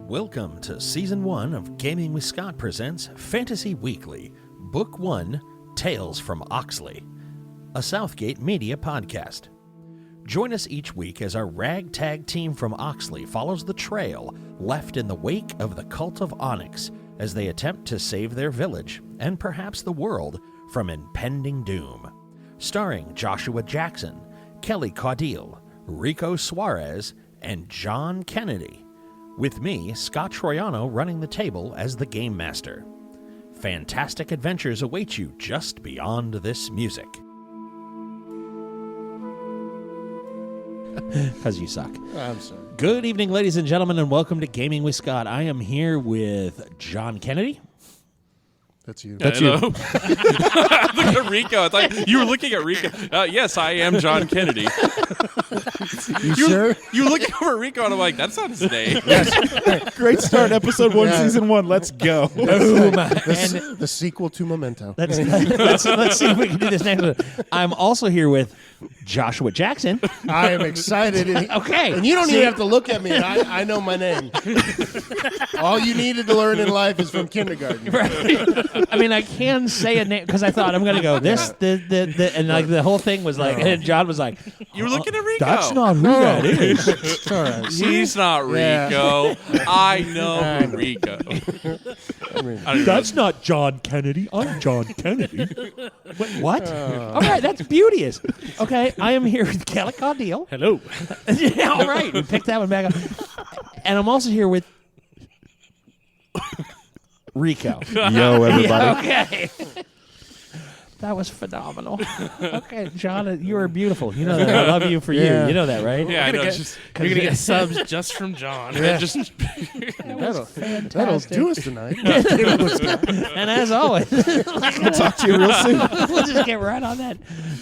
Welcome to Season 1 of Gaming with Scott presents Fantasy Weekly, Book 1, Tales from Oxley, a Southgate Media podcast. Join us each week as our ragtag team from Oxley follows the trail left in the wake of the cult of Onyx as they attempt to save their village, and perhaps the world, from impending doom. Starring Joshua Jackson, Kelly Caudille, Rico Suarez, and John Kennedy. With me, Scott Troiano, running the table as the Game Master. Fantastic adventures await you just beyond this music. Because you suck. I'm sorry. Good evening, ladies and gentlemen, and welcome to Gaming with Scott. I am here with John Kennedy. That's you. That's you. Look at Rico. I thought you were looking at Rico. Yes, I am John Kennedy. You sure? You were looking over at Rico, and I'm like, that's not his name. Yes. Great start, episode 1, season 1. Let's go. The sequel to Memento. Let's see if we can do this next. I'm also here with Joshua Jackson. I am excited. Okay. And you don't even have to look at me. I know my name. All you needed to learn in life is from kindergarten. Right. I mean, I can say a name because I thought I'm going to go this, and like the whole thing was like, and John was like, You were looking at Rico. that's not who that is. It's all right. He's not Rico. I know Rico. That's not John Kennedy. I'm John Kennedy. What? All right, that's beauteous. Okay, I am here with Kelly Caudille. Hello. Yeah, all right, we picked that one back up. And I'm also here with Rico. Yo, everybody. Yeah, okay. That was phenomenal. Okay, John, you are beautiful. You know that. I love you for Yeah. you. You know that, right? Yeah, I know. You're going to get subs just from John. Yeah. That'll That'll do us tonight. And as always, We'll talk to you real soon. we'll just get right on that.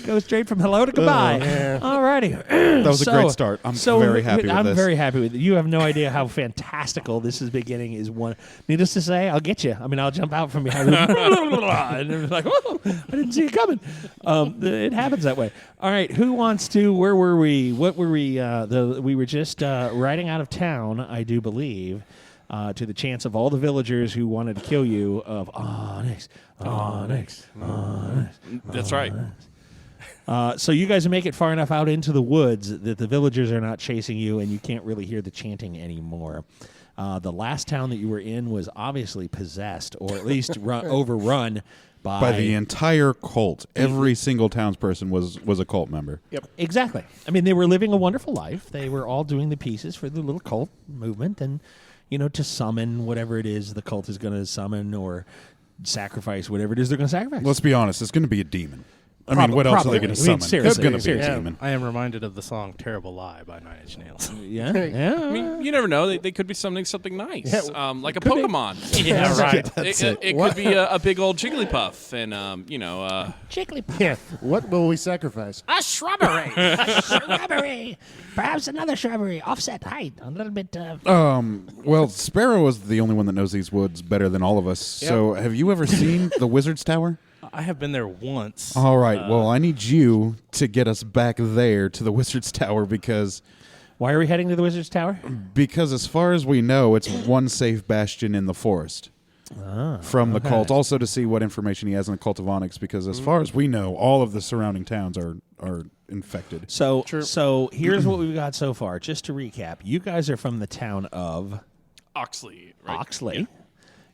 Go straight from hello to goodbye. Yeah. All righty. That was a great start. I'm very happy with I'm this. very happy with it. You have no idea how fantastical this is beginning is one. Needless to say, I'll get you. I mean, I'll jump out from behind. And it's like, whoa, I didn't see it coming. It happens that way. All right, who wants to? Where were we? What were we? We were just riding out of town, I do believe, to the chance of all the villagers who wanted to kill you of Onyx. That's right. So you guys make it far enough out into the woods that the villagers are not chasing you, and you can't really hear the chanting anymore. The last town that you were in was obviously possessed, or at least overrun By the entire cult. Every single townsperson was a cult member. Yep. Exactly. I mean, they were living a wonderful life. They were all doing the pieces for the little cult movement, and to summon whatever it is the cult is going to summon or sacrifice whatever it is they're going to sacrifice. Let's be honest, it's going to be a demon. I mean, what else are they going to summon? It's seriously, going to be seriously. a demon. I am reminded of the song Terrible Lie by Nine Inch Nails. Yeah. I mean, you never know. They could be summoning something nice, Yeah, like a Pokemon. Yeah, right. It could be a big old Jigglypuff, and Jigglypuff. Yeah. What will we sacrifice? A shrubbery. A shrubbery. Perhaps another shrubbery. Offset height. A little bit. Well, Sparrow is the only one that knows these woods better than all of us. So have you ever seen the Wizard's Tower? I have been there once. All right. Well, I need you to get us back there to the Wizard's Tower because Why are we heading to the Wizard's Tower? as far as we know, it's one safe bastion in the forest from the cult. Also to see what information he has on the cult of Onyx, because as far as we know, all of the surrounding towns are infected. So here's what we've got so far. Just to recap, you guys are from the town of Oxley. Right? Oxley. Yeah.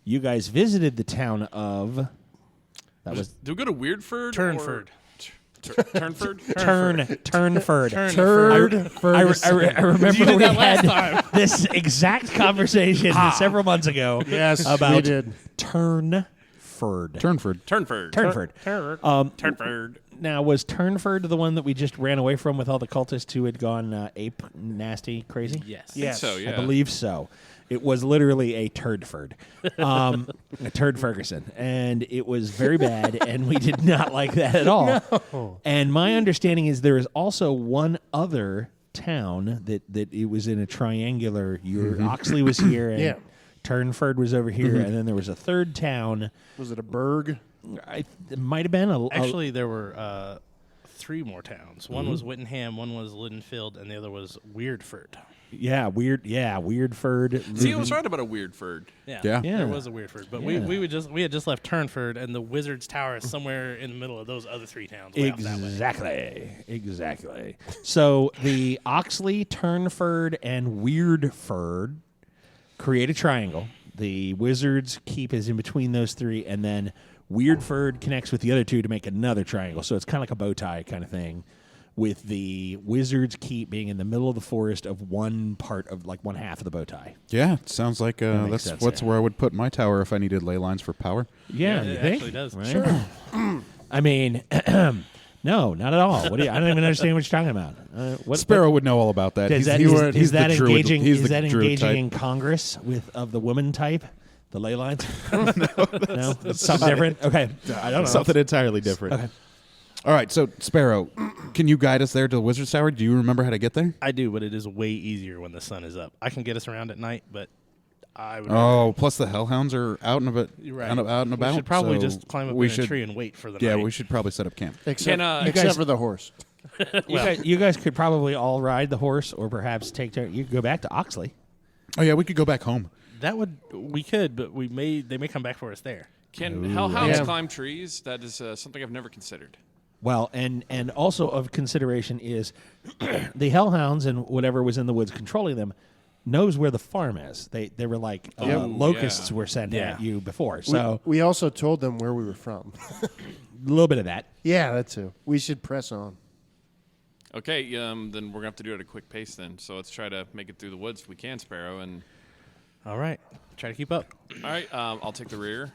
You guys visited the town of Did we go to Weirdford? Turnford. Turnford? Turnford. I remember we had this exact conversation several months ago. Yes, about we did. Turnford. Turnford. Turnford. Now, was Turnford the one that we just ran away from with all the cultists who had gone ape nasty crazy? Yes. Yes. So, yeah. I believe so. It was literally a Turdford, a Turd Ferguson, and it was very bad, and we did not like that at all. No. And my understanding is there is also one other town that it was in a triangular. Oxley was here, and Yeah. Turnford was over here, and then there was a third town. Was it a burg? It might have been Actually, there were 3 more towns. One was Whittingham, one was Lidenfield, and the other was Weirdford. Yeah, weird furred. See, I was right about a weird furd. Yeah. Yeah. Yeah. There was a Weirdford, but Yeah. we had just left Turnford, and the Wizard's Tower is somewhere in the middle of those other 3 towns. Way off that way. Exactly. So the Oxley, Turnford, and Weirdford create a triangle. The Wizard's Keep is in between those 3, and then Weirdford connects with the other 2 to make another triangle. So it's kind of like a bow tie kind of thing, with the Wizard's Keep being in the middle of the forest of one part of, like, one half of the bow tie. Yeah, it sounds like makes that's sense, what's yeah. where I would put my tower if I needed ley lines for power. Yeah, it you think? actually does. Right? Sure. I mean, no, not at all. What do you, I don't even understand what you're talking about. What Sparrow would know all about that. Is He's, that, he's, is, he's is that the druid, engaging? He's Is the that druid engaging type. in Congress of the woman type? The ley lines? No, that's something different. Okay, I don't know. Something entirely different. Okay. All right, so Sparrow, can you guide us there to the Wizard's Tower? Do you remember how to get there? I do, but it is way easier when the sun is up. I can get us around at night, but I would. Oh, plus the Hellhounds are out and about. You're right. Out and about. We should probably so just climb up we in should, a tree and wait for the Yeah, night. we should probably set up camp. Except, Can, except guys- for the horse. You guys could probably all ride the horse, or perhaps take turn. You could go back to Oxley. Oh yeah, we could go back home. We could, but they may come back for us there. Can hellhounds Yeah. climb trees? That is something I've never considered. Well, and also of consideration is the Hellhounds and whatever was in the woods controlling them knows where the farm is. They were like locusts were sent at you before, so We also told them where we were from. a little bit of that. Yeah, that too. We should press on. Okay, then we're gonna have to do it at a quick pace then. So let's try to make it through the woods if we can, Sparrow. And All right, try to keep up. all right, I'll take the rear.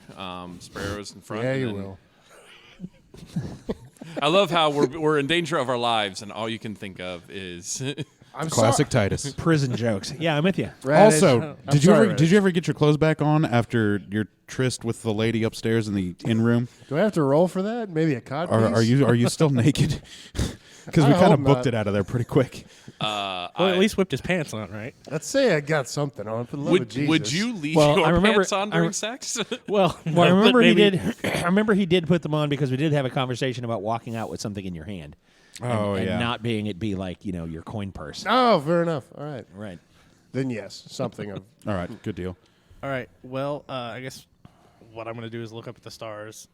Sparrow's in front. Yeah, and you then- will. I love how we're in danger of our lives, and all you can think of is I'm Classic Titus. Prison jokes. Yeah, I'm with you. Also, I'm did you sorry, did you ever get your clothes back on after your tryst with the lady upstairs in the inn room? Do I have to roll for that? Maybe a cod Are piece? you still naked? Because we I kind of hope booked not. it out of there pretty quick. Well, at least whipped his pants on, right? Let's say I got something on. For the love of Jesus. would you leave Well, your I remember- pants on I during re- sex? Well, Well, I no, remember but he maybe- did. I remember he did put them on because we did have a conversation about walking out with something in your hand. And not being it be like your coin purse. Oh, fair enough. All right. Right. Then yes, something of. All right, good deal. All right. Well, I guess what I'm going to do is look up at the stars,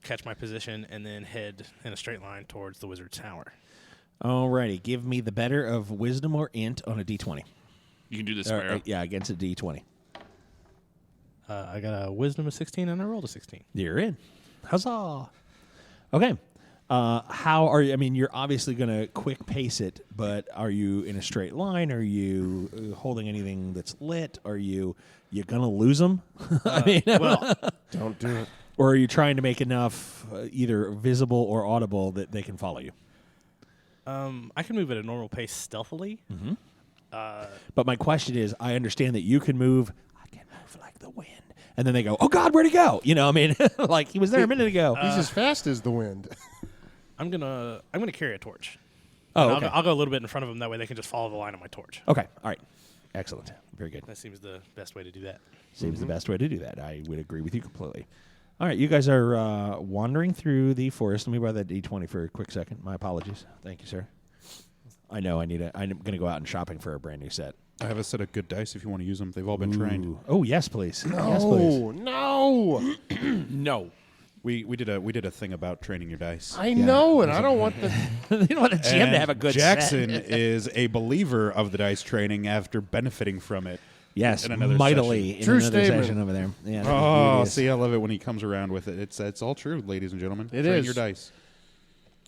catch my position, and then head in a straight line towards the Wizard's Tower. Alrighty, give me the better of wisdom or int on a d20. You can do this, Or, Sparrow. yeah, against a d20. I got a wisdom of 16 and I rolled a 16. You're in. Huzzah! Okay. How are you? I mean, you're obviously going to quick pace it, but are you in a straight line? Are you holding anything that's lit? Are you going to lose them? I mean, Well, Don't do it. or are you trying to make enough either visible or audible that they can follow you? I can move at a normal pace stealthily. But my question is, I understand that you can move. I can move like the wind. And then they go, oh, God, where'd he go? I mean, like he was there a minute ago. He's as fast as the wind. I'm gonna carry a torch. Oh, And okay. I'll go a little bit in front of them. That way they can just follow the line of my torch. Okay. All right. Excellent. Very good. That seems the best way to do that. Seems the best way to do that. I would agree with you completely. All right. You guys are wandering through the forest. Let me borrow that D20 for a quick second. My apologies. Thank you, sir. I know I'm going to go out and shopping for a brand new set. I have a set of good dice if you want to use them. They've all been trained. Ooh. Oh, yes, please. Yes, please. Oh no! No. We did a thing about training your dice. I know it. I don't want the. You don't want the GM to And have a good Jackson set. is a believer of the dice training after benefiting from it. Yes, in another mightily session. in True another statement. session over there. Yeah, Oh, it is. see, I love it when he comes around with it. It's all true, ladies and gentlemen. It Train is. your dice.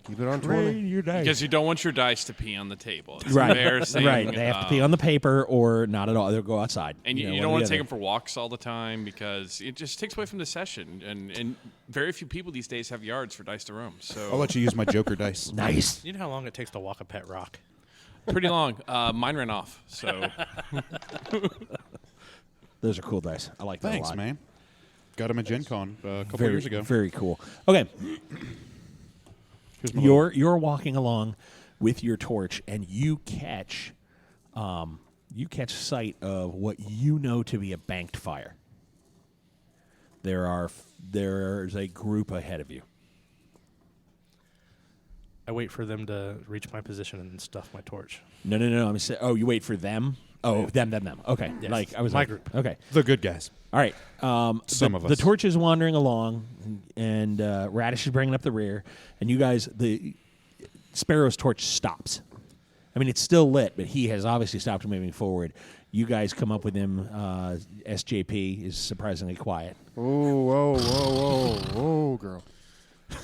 Keep it on 20. your dice. Because you don't want your dice to pee on the table. It's Right, embarrassing. right. They have to pee on the paper or not at all. They'll go outside. And you one don't or want the to take other. them for walks all the time because it just takes away from the session. And very few people these days have yards for dice to roam. So I'll let you use my Joker dice. Nice. You know how long it takes to walk a pet rock? pretty long. Mine ran off. So Those are cool dice. I like that a Thanks, lot. man. Got him at Gen Con a couple Very, years ago. very cool. Okay, Here's my little- you're walking along with your torch, and you catch sight of what you know to be a banked fire. There's a group ahead of you. I wait for them to reach my position and stuff my torch. No. I'm saying, you wait for them. Oh, them. Okay, Yes. like I was My like, group. Okay, The good guys. all right. Some of us. The torch is wandering along, and Radish is bringing up the rear, and you guys, the Sparrow's torch stops. I mean, it's still lit, but he has obviously stopped moving forward. You guys come up with him. SJP is surprisingly quiet, Whoa, girl.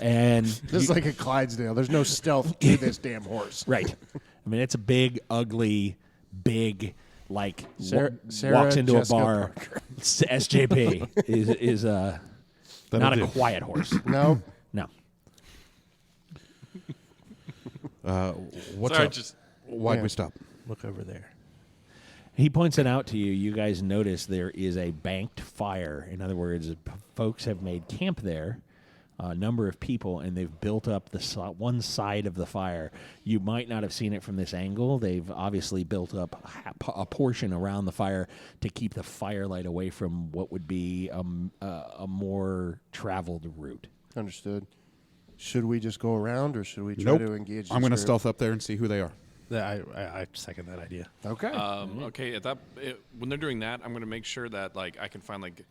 and This is like a Clydesdale. There's no stealth to this damn horse. right. I mean, it's a big, ugly, like Sarah walks into Jessica a bar. SJP is not do. a quiet horse. No. No. What's Sorry, up? just Why'd Yeah. we stop? Look over there. He points it out to you. You guys notice there is a banked fire. In other words, folks have made camp there, a number of people, and they've built up the one side of the fire. You might not have seen it from this angle. They've obviously built up a portion around the fire to keep the firelight away from what would be a more traveled route. Understood. Should we just go around, or should we try Nope. to engage? I'm going to this stealth up there and see who they are. I second that idea. group? Okay. okay. When they're doing that, I'm going to make sure that like I can find like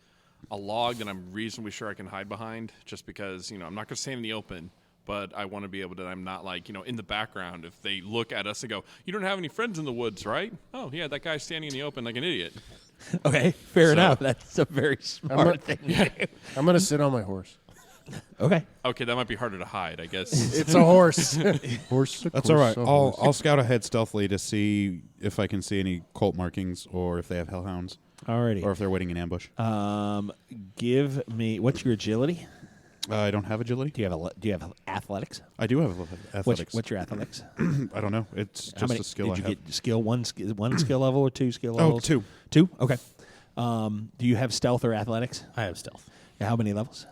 a log that I'm reasonably sure I can hide behind. Just because I'm not going to stand in the open, but I want to be able to. I'm not like in the background. If they look at us and go, "You don't have any friends in the woods, right?" Oh yeah, that guy's standing in the open like an idiot. Okay, fair enough. That's a very smart thing. I'm going to sit on my horse. Okay. Okay, that might be harder to hide, I guess. It's a horse. Horse. That's all right. I'll scout ahead stealthily to see if I can see any cult markings or if they have hellhounds Alrighty. or if they're waiting in ambush. Give me what's your agility? I don't have agility. Do you have athletics? I do have athletics. What's your athletics? I don't know. It's How just many, a skill I did have. you get skill one skill level or two skill Oh, levels? two. Two? Okay. Do you have stealth or athletics? I have stealth. How many levels?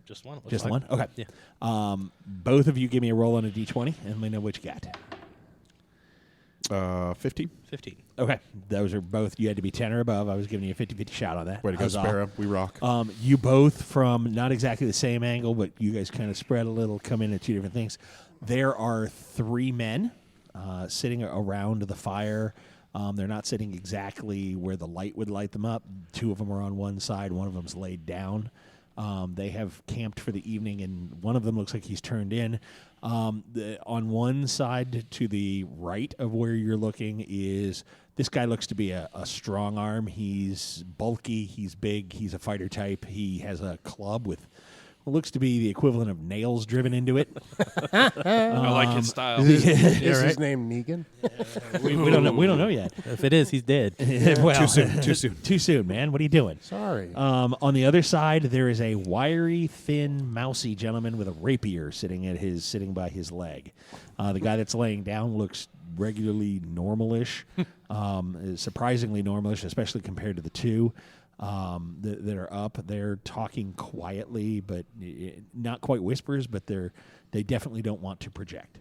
Just one. It looks Just like. one? Okay. Yeah. Both of you give me a roll on a d20 and let me know what you got. 15. 15. Okay. Those are both, you had to be 10 or above. I was giving you a 50-50 shot on that. Way to go, Huzzah. Sparrow. We rock. You both from not exactly the same angle, but you guys kind of spread a little, come in at two different things. There are three men sitting around the fire. They're not sitting exactly where the light would light them up. Two of them are on one side. One of them's laid down. They have camped for the evening, and one of them looks like he's turned in. On one side to the right of where you're looking is this guy looks to be a strong arm. He's bulky. He's big. He's a fighter type. He has a club with what looks to be the equivalent of nails driven into it. I like his style. Is his name Negan? we don't know. We don't know yet. If it is, he's dead. Well, Too soon. Too soon. Too soon, man. What are you doing? Sorry. On the other side, there is a wiry, thin, mousy gentleman with a rapier sitting by his leg. The guy that's laying down looks regularly normalish, surprisingly normalish, especially compared to the two that are up. They're talking quietly, but not quite whispers. But they definitely don't want to project.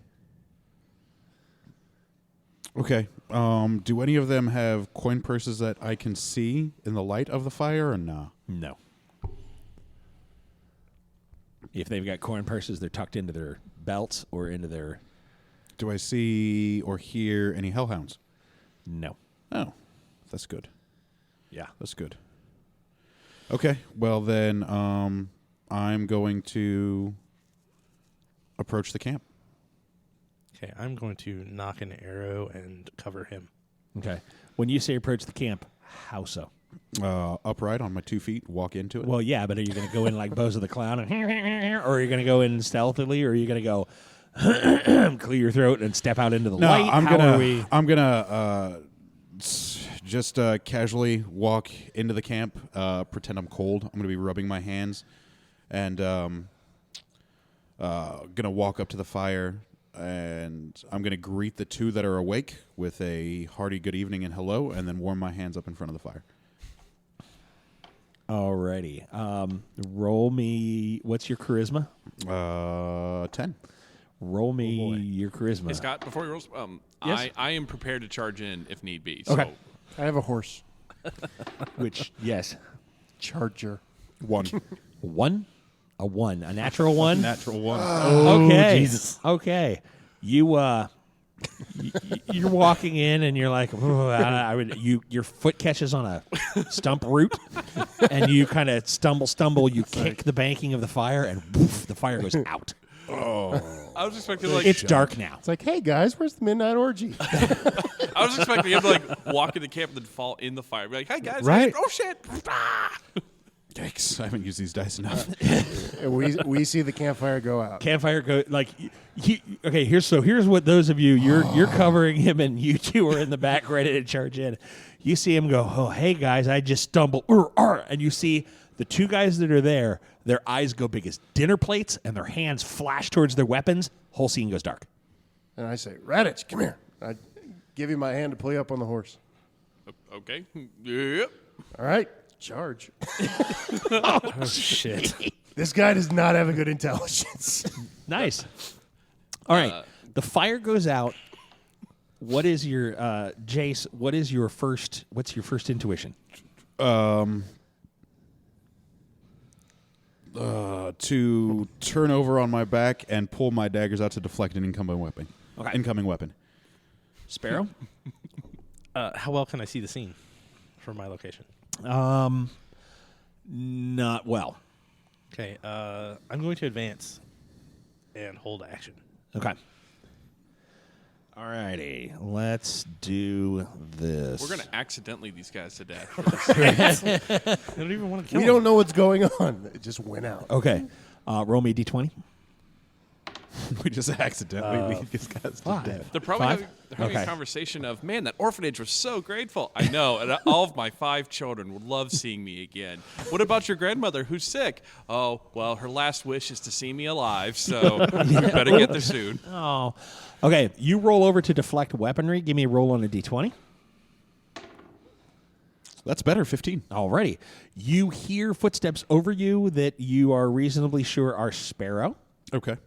Okay. Do any of them have coin purses that I can see in the light of the fire or no? No. If they've got coin purses, they're tucked into their belts or into their... Do I see or hear any hellhounds? No. Oh, that's good. Yeah. That's good. Okay. Well, then I'm going to approach the camp. Okay, I'm going to knock an arrow and cover him. Okay. When you say approach the camp, how so? Upright on my 2 feet, walk into it. Well, yeah, but are you going to go in like Bozo the Clown, or are you going to go in stealthily, or are you going to go clear your throat and step out into the No, light? I'm How are we? gonna just casually walk into the camp, pretend I'm cold. I'm gonna be rubbing my hands, and gonna walk up to the fire, and I'm gonna greet the two that are awake with a hearty good evening and hello, and then warm my hands up in front of the fire. Alrighty. Roll me. What's your charisma? 10. Roll me your charisma. Hey, Scott, before you roll, Yes? I am prepared to charge in if need be. Okay. So I have a horse. Which, yes. Charger. 1. 1? A 1. A natural 1? Natural 1. Okay. Jesus. Okay. You're walking in and you're like, your foot catches on a stump root and you kind of stumble. You kick the banking of the fire and woof, the fire goes out. I was expecting like It's dark now. It's like, hey guys, where's the midnight orgy? I was expecting him to like walk into camp and then fall in the fire. Be like, hey guys, Right. oh shit. Yikes. I haven't used these dice enough. And we see the campfire go out. Campfire go like okay. Here's what those of you you're covering him and you two are in the back ready to charge in. You see him go. Oh hey guys, I just stumbled. And you see the two guys that are there. Their eyes go big as dinner plates and their hands flash towards their weapons. Whole scene goes dark. And I say, Raditch, come here. I give you my hand to pull you up on the horse. Okay. Yep. All right, charge. Oh, shit. This guy does not have a good intelligence. Nice. All right. The fire goes out. What is your Jace? What's your first intuition? To turn over on my back and pull my daggers out to deflect an incoming weapon. Okay. Incoming weapon. Sparrow? How well can I see the scene from my location? Not well. Okay. I'm going to advance and hold action. Okay. All righty. Let's do this. We're gonna accidentally these guys to death. I don't even want to kill We him. don't know what's going on. It just went out. Okay. Roll me a d20. We just accidentally lead these guys to death. They're probably Five? having Okay. a conversation of, man, that orphanage was so grateful. I know, and all of my 5 children would love seeing me again. What about your grandmother who's sick? Oh, well, her last wish is to see me alive, so you better get there soon. Oh. Okay. You roll over to deflect weaponry. Give me a roll on a d20. That's better, 15. Alrighty. You hear footsteps over you that you are reasonably sure are Sparrow. Okay.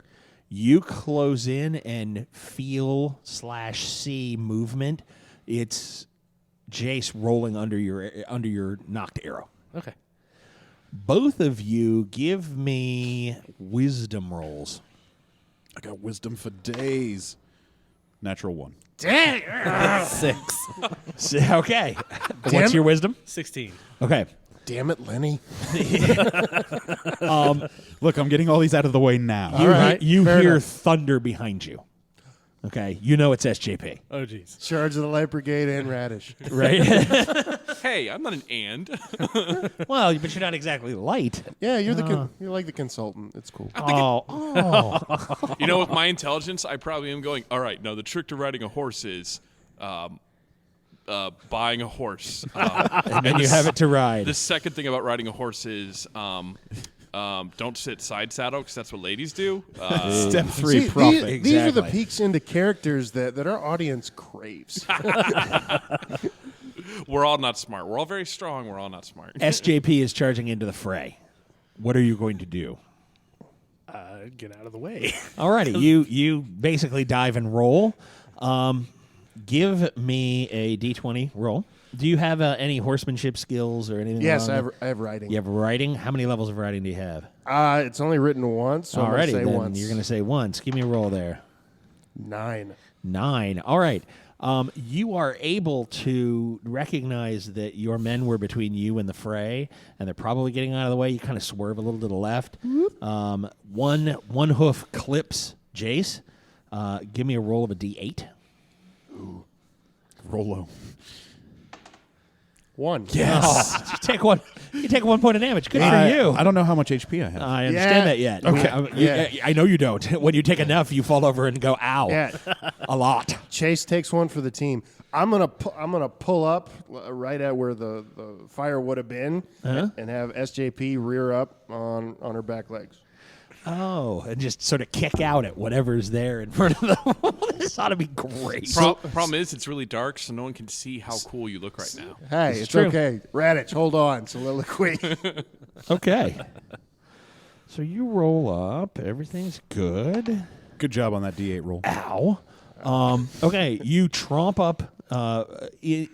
You close in and feel/see movement. It's Jace rolling under your knocked arrow. Okay. Both of you give me wisdom rolls. I got wisdom for days. Natural 1. 6. Okay. What's your wisdom? 16. Okay. Damn it, Lenny. Look, I'm getting all these out of the way now. You, right, you fair hear enough. thunder behind you. Okay. You know it's SJP, Oh, jeez. Charge of the Light Brigade and Radish. right? Hey, I'm not an and. Well, but you're not exactly light. Yeah, you're you're like the consultant. It's cool. Oh. You know, with my intelligence, I probably am going, all right, no, the trick to riding a horse is buying a horse. And then you have it to ride. The second thing about riding a horse is don't sit side saddle because that's what ladies do. Step 3, See, profit. these are the Exactly. peeks into characters that our audience craves. We're all not smart. We're all very strong. We're all not smart. SJP is charging into the fray. What are you going to do? Get out of the way. Alrighty, you basically dive and roll. Give me a d20 roll. Do you have any horsemanship skills or anything? Yes, along I have writing. You have riding. How many levels of riding do you have? It's only written once, so I'm Alrighty, going to say then once. you're going to say once. Give me a roll there. 9. 9. All right. You are able to recognize that your men were between you and the fray, and they're probably getting out of the way. You kind of swerve a little to the left. One hoof clips Jace. Give me a roll of a d8. Roll low. 1. Yes. You take 1 point of damage. Good for you. I don't know how much HP I have. I understand that yet. Okay. I know you don't. When you take enough, you fall over and go, ow. Yeah. A lot. Chase takes one for the team. I'm gonna pull up right at where the fire would have been and have SJP rear up on her back legs. Oh, and just sort of kick out at whatever's there in front of them. This ought to be great. Problem is, it's really dark, so no one can see how cool you look right now. Hey, it's true. okay. Raditch, hold on. Soliloquy. Okay. So you roll up. Everything's good. Good job on that D8 roll. Ow. Okay, you tromp up you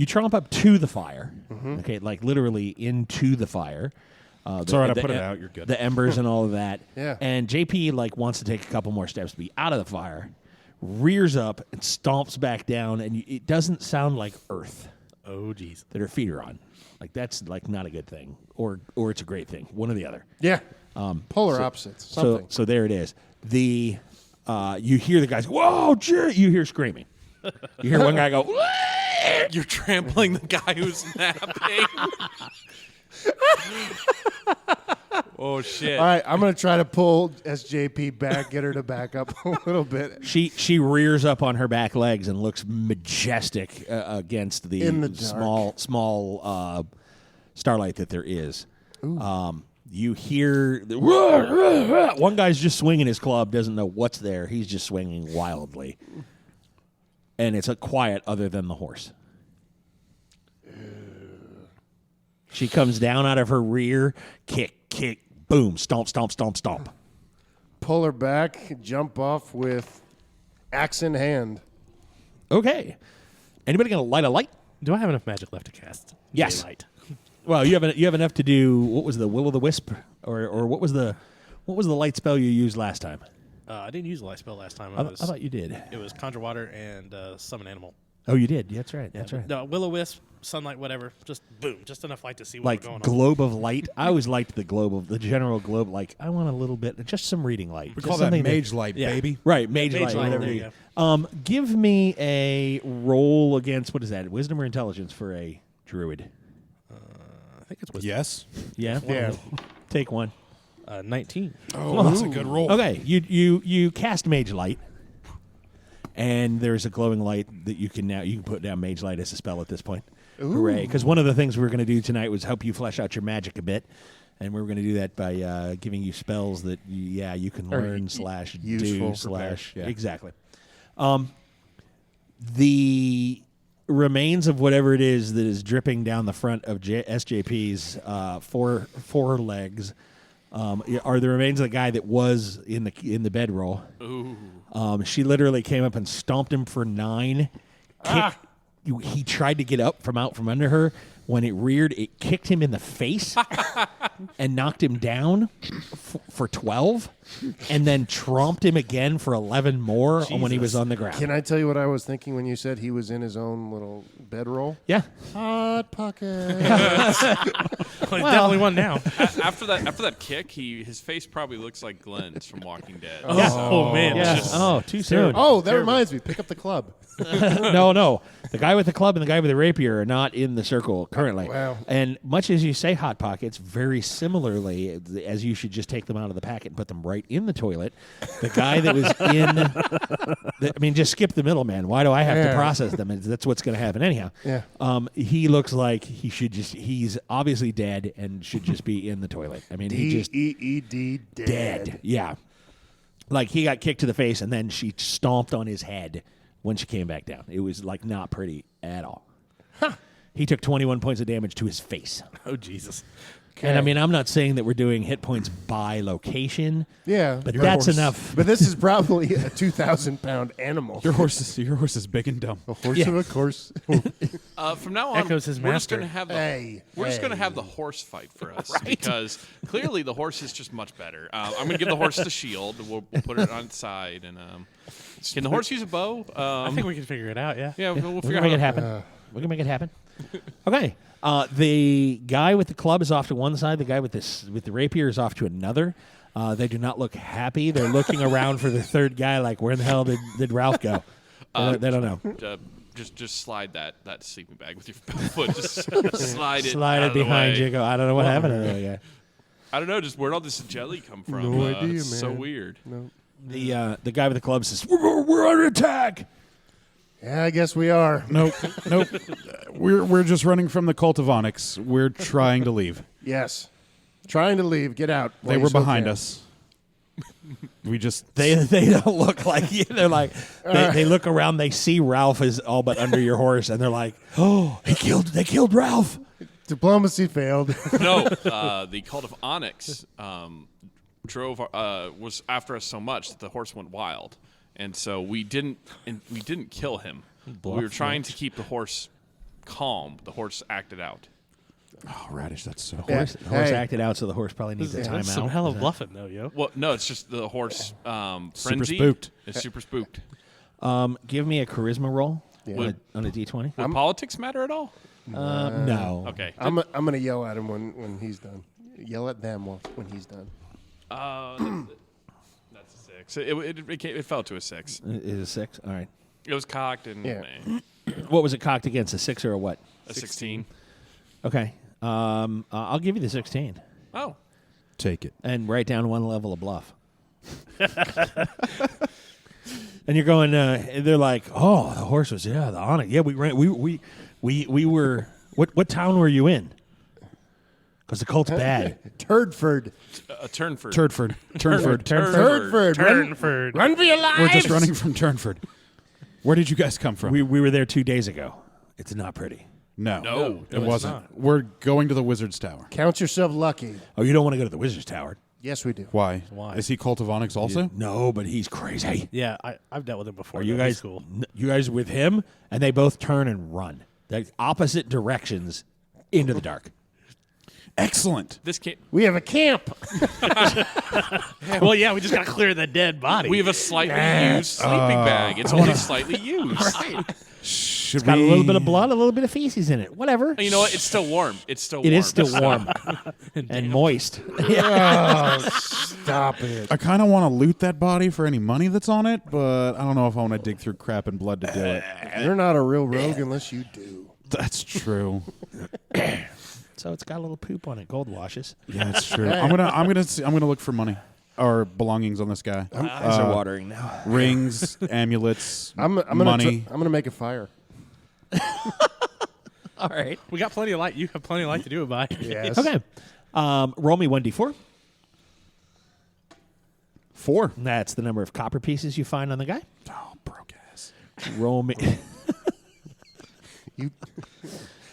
tromp up to the fire. Okay, like literally into the fire. It's all right. I put it out. You're good. The embers and all of that. Yeah. And JP wants to take a couple more steps to be out of the fire, rears up and stomps back down, and it doesn't sound like earth. Oh, jeez. That her feet are on. That's not a good thing, or it's a great thing. One or the other. Yeah. Polar opposites. Something. So there it is. You hear the guys. Whoa! You hear screaming. You hear one guy go. You're trampling the guy who's napping. Oh shit! All right, I'm gonna try to pull SJP back, get her to back up a little bit. She rears up on her back legs and looks majestic against the, In the dark. small starlight that there is. You hear one guy's just swinging his club, doesn't know what's there. He's just swinging wildly, and it's quiet other than the horse. She comes down out of her rear, kick, boom, stomp, stomp, stomp, stomp. Pull her back, jump off with axe in hand. Okay. Anybody gonna light a light? Do I have enough magic left to cast? Yes. Daylight. Well, you have enough to do. What was the will o' the wisp, or what was the light spell you used last time? I didn't use the light spell last time. I thought you did. It was conjure water and summon animal. Oh, you did. That's right. That's right. No, will-o-wisp, sunlight, whatever. Just boom, just enough light to see Like what's going on. globe of light. I always liked the general globe. Like I want a little bit, just some reading light. We Just call that something mage light, yeah. baby. Right, mage light. Mage light, Whatever there you you Give me a roll against what is that? Wisdom or intelligence for a druid? I think it's wisdom. Yes. Yeah. Yeah. Take one. 19. Oh, that's a good roll. Okay, you cast mage light, and there's a glowing light that you can put down mage light as a spell at this point. Hooray! Because one of the things we were going to do tonight was help you flesh out your magic a bit, and we were going to do that by giving you spells that you can learn / useful, do / prepare. exactly. The remains of whatever it is that is dripping down the front of SJP's four legs. Are the remains of the guy that was in the bedroll. Ooh. She literally came up and stomped him for 9. He tried to get up from out from under her. When it reared, it kicked him in the face and knocked him down for 12, and then tromped him again for 11 more when he was on the ground. Can I tell you what I was thinking when you said he was in his own little bedroll? Yeah. Hot pocket. Definitely one now. After that kick, his face probably looks like Glenn's from Walking Dead. Yeah. Oh, man. Yeah. Oh, too soon. Oh, that reminds me. Pick up the club. No. The guy with the club and the guy with the rapier are not in the circle currently. Wow. And much as you say Hot Pockets, very similarly, as you should just take them out of the packet and put them right in the toilet, the guy that was just skip the middleman. Why do I have to process them? That's what's going to happen anyhow. Yeah. He looks like he's obviously dead and should just be in the toilet. I mean, he just D-E-E-D, dead. Yeah. Like he got kicked to the face and then she stomped on his head when she came back down. It was like not pretty at all. He took 21 points of damage to his face. Oh, Jesus. And I mean, I'm not saying that we're doing hit points by location. Yeah. But Your that's horse. enough. But this is probably a 2,000-pound animal. Your horse is big and dumb. A horse of a course. From now on, Echoes his we're just master. going to have We're just going to have the horse fight for us because clearly the horse is just much better. I'm going to give the horse the shield. We'll put it on its side. And can the horse use a bow? I think we can figure it out, yeah. Yeah, we'll We figure can out make it happen. We can make it happen. Okay. The guy with the club is off to one side. The guy with the rapier is off to another. They do not look happy. They're looking around for the third guy. Like, where in the hell did Ralph go? They don't know. Just slide that sleeping bag with your foot. Just slide it. Slide out it of the behind way. you. Go. I don't know what happened to the other guy. I don't know. Just where'd all this jelly come from? No idea, It's so man. weird. No. The guy with the club says, "We're under attack." Yeah, I guess we are. Nope. We're just running from the cult of Onyx. We're trying to leave. Yes. Trying to leave. Get out. They were behind us. We just They don't look like you. They're like they look around. They see Ralph is all but under your horse, and they're like, "Oh, they killed Ralph." Diplomacy failed. No, the cult of Onyx was after us so much that the horse went wild, and so we didn't kill him. We were trying to keep the horse calm. The horse acted out. Oh, Radish, that's so Yeah. The horse Hey. acted out, so the horse probably needs a That's some timeout. hell of Is that- bluffing, though, yo. Well, no, it's just the horse frenzied. spooked. It's super spooked. Give me a charisma roll Yeah. on a D20. Would politics matter at all? No. Okay. I'm gonna yell at him when he's done. Yell at them when he's done. That's a 6. It fell to a 6. Is it a 6? All right. It was cocked and Yeah. What was it cocked against? A 6 or a what? a 16. Okay. I'll give you the 16 Oh. Take it. and write down one level of bluff. And you're going. They're like, oh, the horse was the onyx. Yeah, we ran. We were. What town were you in? Because the colt's bad. Turdford. A Turnford. Turdford. Turnford. Turdford. Turnford. Run for your lives. We're just running from Turnford. Where did you guys come from? We were there 2 days ago. It's not pretty. No, No, it it's wasn't. not. We're going to the Wizard's Tower. Count yourself lucky. Oh, you don't want to go to the Wizard's Tower? Yes, we do. Why? Why? Is he Cult of Onyx also? No, but he's crazy. Yeah, I've dealt with him before. Are you though. He's guys cool? You guys with him? And they both turn and run. They're opposite directions into the dark. Excellent. This can't. We have a camp. Well, yeah, we just got to clear the dead body. We have a slightly used sleeping bag. It's only slightly used. Should It's got a little bit of blood, a little bit of feces in it. Whatever. You know what? It's still warm. It's still It warm. is still warm and moist. Stop it. I kind of want to loot that body for any money that's on it, but I don't know if I want to dig through crap and blood to do it. You're not a real rogue unless you do. That's true. So it's got a little poop on it. Gold washes. Yeah, that's true. I'm gonna look for money or belongings on this guy. Eyes are watering now. Rings, amulets, I'm gonna money. I'm gonna make a fire. All right. We got plenty of light. You have plenty of light to do it by. Yes. Okay. Roll me 1d4. 4. That's the number of copper pieces you find on the guy. Oh, broke ass. Roll me.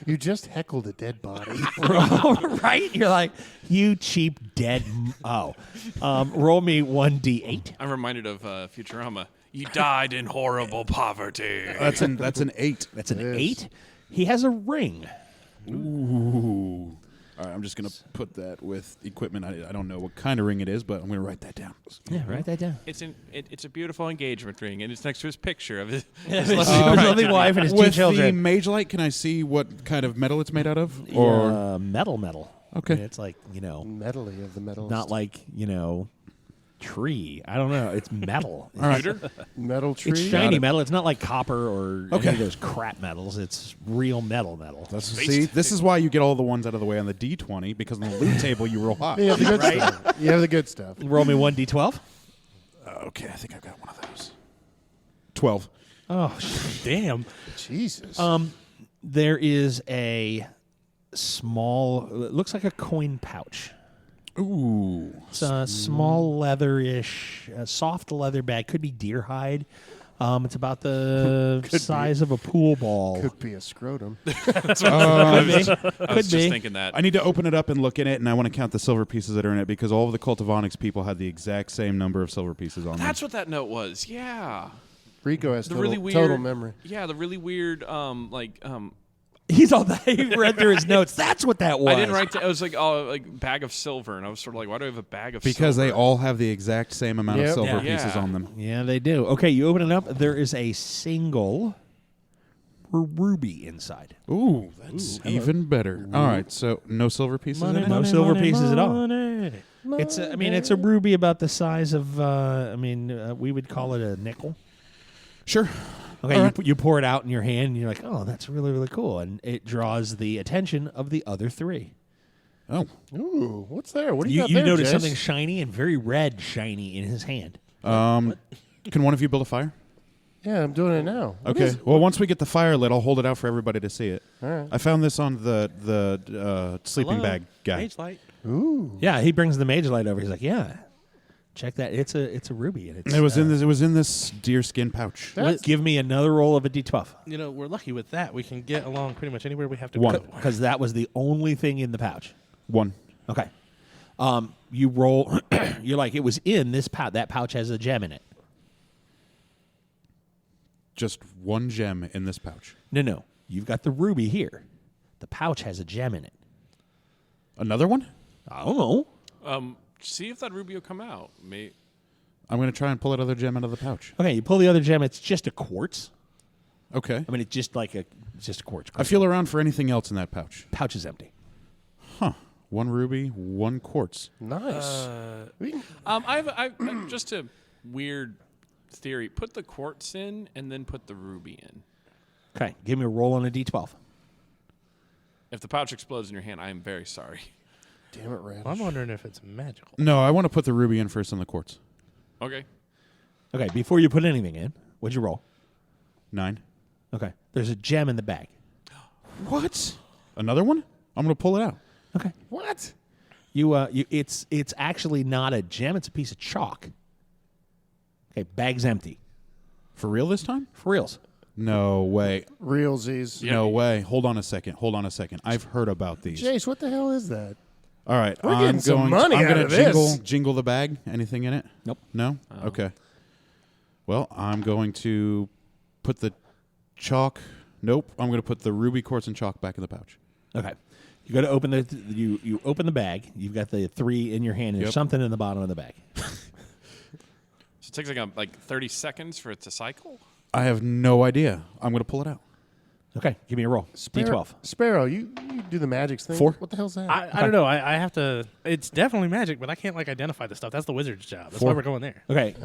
You just heckled a dead body. Right? You're like, you cheap dead. Roll me 1d8. I'm reminded of Futurama. You died in horrible poverty. That's an 8. That's an 8. He has a ring. Ooh. All right, I'm just gonna put that with equipment. I don't know what kind of ring it is, but I'm gonna write that down. Yeah, write that down. It's a beautiful engagement ring, and it's next to his picture of his His lovely wife and his two With the children. mage light, can I see what kind of metal it's made out of? Or Metal. Okay. I mean, it's like, Medley of the metal. not like, tree. I don't know. It's metal. all right. metal tree. It's Got shiny it. metal. It's not like copper or any Okay. of those crap metals. It's real metal. See, this is why you get all the ones out of the way on the D20 because on the loot table you roll high. You have the good stuff. You have the good stuff. Roll me 1d12. Okay, I think I've got one of those. 12. Oh, Damn. Jesus. there is a small, it looks like a coin pouch. Ooh. It's a small leatherish, soft leather bag. Could be deer hide. It's about the size of a pool ball. Could be a scrotum. I was just be. thinking that. I need to open it up and look in it, and I want to count the silver pieces that are in it because all of the Cult of Onyx people had the exact same number of silver pieces on them. That's what that note was. Yeah. Rico has The total, really weird total memory. Yeah, the really weird He's all that. He read through his notes. That's what that was. I didn't write. It was like bag of silver, and I was sort of like, why do I have a bag of Because silver? they all have the exact same amount of Yep. silver Yeah. pieces Yeah. on them. Yeah, they do. Okay, you open it up. There is a single ruby inside. Ooh, that's even better. All right, so no silver pieces in it? No silver pieces at all. It's I mean, it's a ruby about the size of, we would call it a nickel. Sure. Okay, All you, right. you pour it out in your hand, and you're like, oh, that's really, really cool. And it draws the attention of the other three. Oh. Ooh, what's there? What do you You, got you there, notice Jess? something shiny and very red shiny in his hand. Can one of you build a fire? Yeah, I'm doing it now. What Okay. is it? Well, once we get the fire lit, I'll hold it out for everybody to see it. All right. I found this on the sleeping Hello? bag guy. Mage light. Ooh. Yeah, he brings the mage light over. He's like, yeah, check that. It's a ruby. And it's, It was in this deer skin pouch. Give me another roll of a d12. You know, we're lucky with that. We can get along pretty much anywhere we have to One. go. Because that was the only thing in the pouch. 1. Okay. You roll. You're like, it was in this pouch. That pouch has a gem in it. Just 1 gem in this pouch. No. You've got the ruby here. The pouch has a gem in it. Another one? I don't know. See if that ruby will come out. I'm going to try and pull that other gem out of the pouch. Okay, you pull the other gem. It's just a quartz. Okay. I mean, it's just a quartz. I feel around for anything else in that pouch. Pouch is empty. Huh. 1 ruby, 1 quartz. Nice. I just a weird theory. Put the quartz in and then put the ruby in. Okay, give me a roll on a d12. If the pouch explodes in your hand, I am very sorry. Damn it, Radish. I'm wondering if it's magical. No, I want to put the ruby in first on the quartz. Okay. Okay, before you put anything in, what'd you roll? 9. Okay, there's a gem in the bag. What? Another one? I'm going to pull it out. Okay, What? it's actually not a gem; it's a piece of chalk. Okay, bag's empty. For real this time? For reals. No way. Realsies. Yeah. No way. Hold on a second. I've heard about these. Jace, what the hell is that? All right. We're getting some money I'm out gonna of this. jingle the bag. Anything in it? Nope. No? Okay. Well, I'm going to put the chalk. Nope. I'm going to put the ruby quartz and chalk back in the pouch. Okay, you got to open you open the bag. You've got the 3 in your hand. And There's something in the bottom of the bag. So it takes like 30 seconds for it to cycle? I have no idea. I'm going to pull it out. Okay, give me a roll. D12. Sparrow, you do the magic thing. 4. What the hell's that? I don't know. I have to. It's definitely magic, but I can't identify the stuff. That's the wizard's job. That's why we're going there. Okay,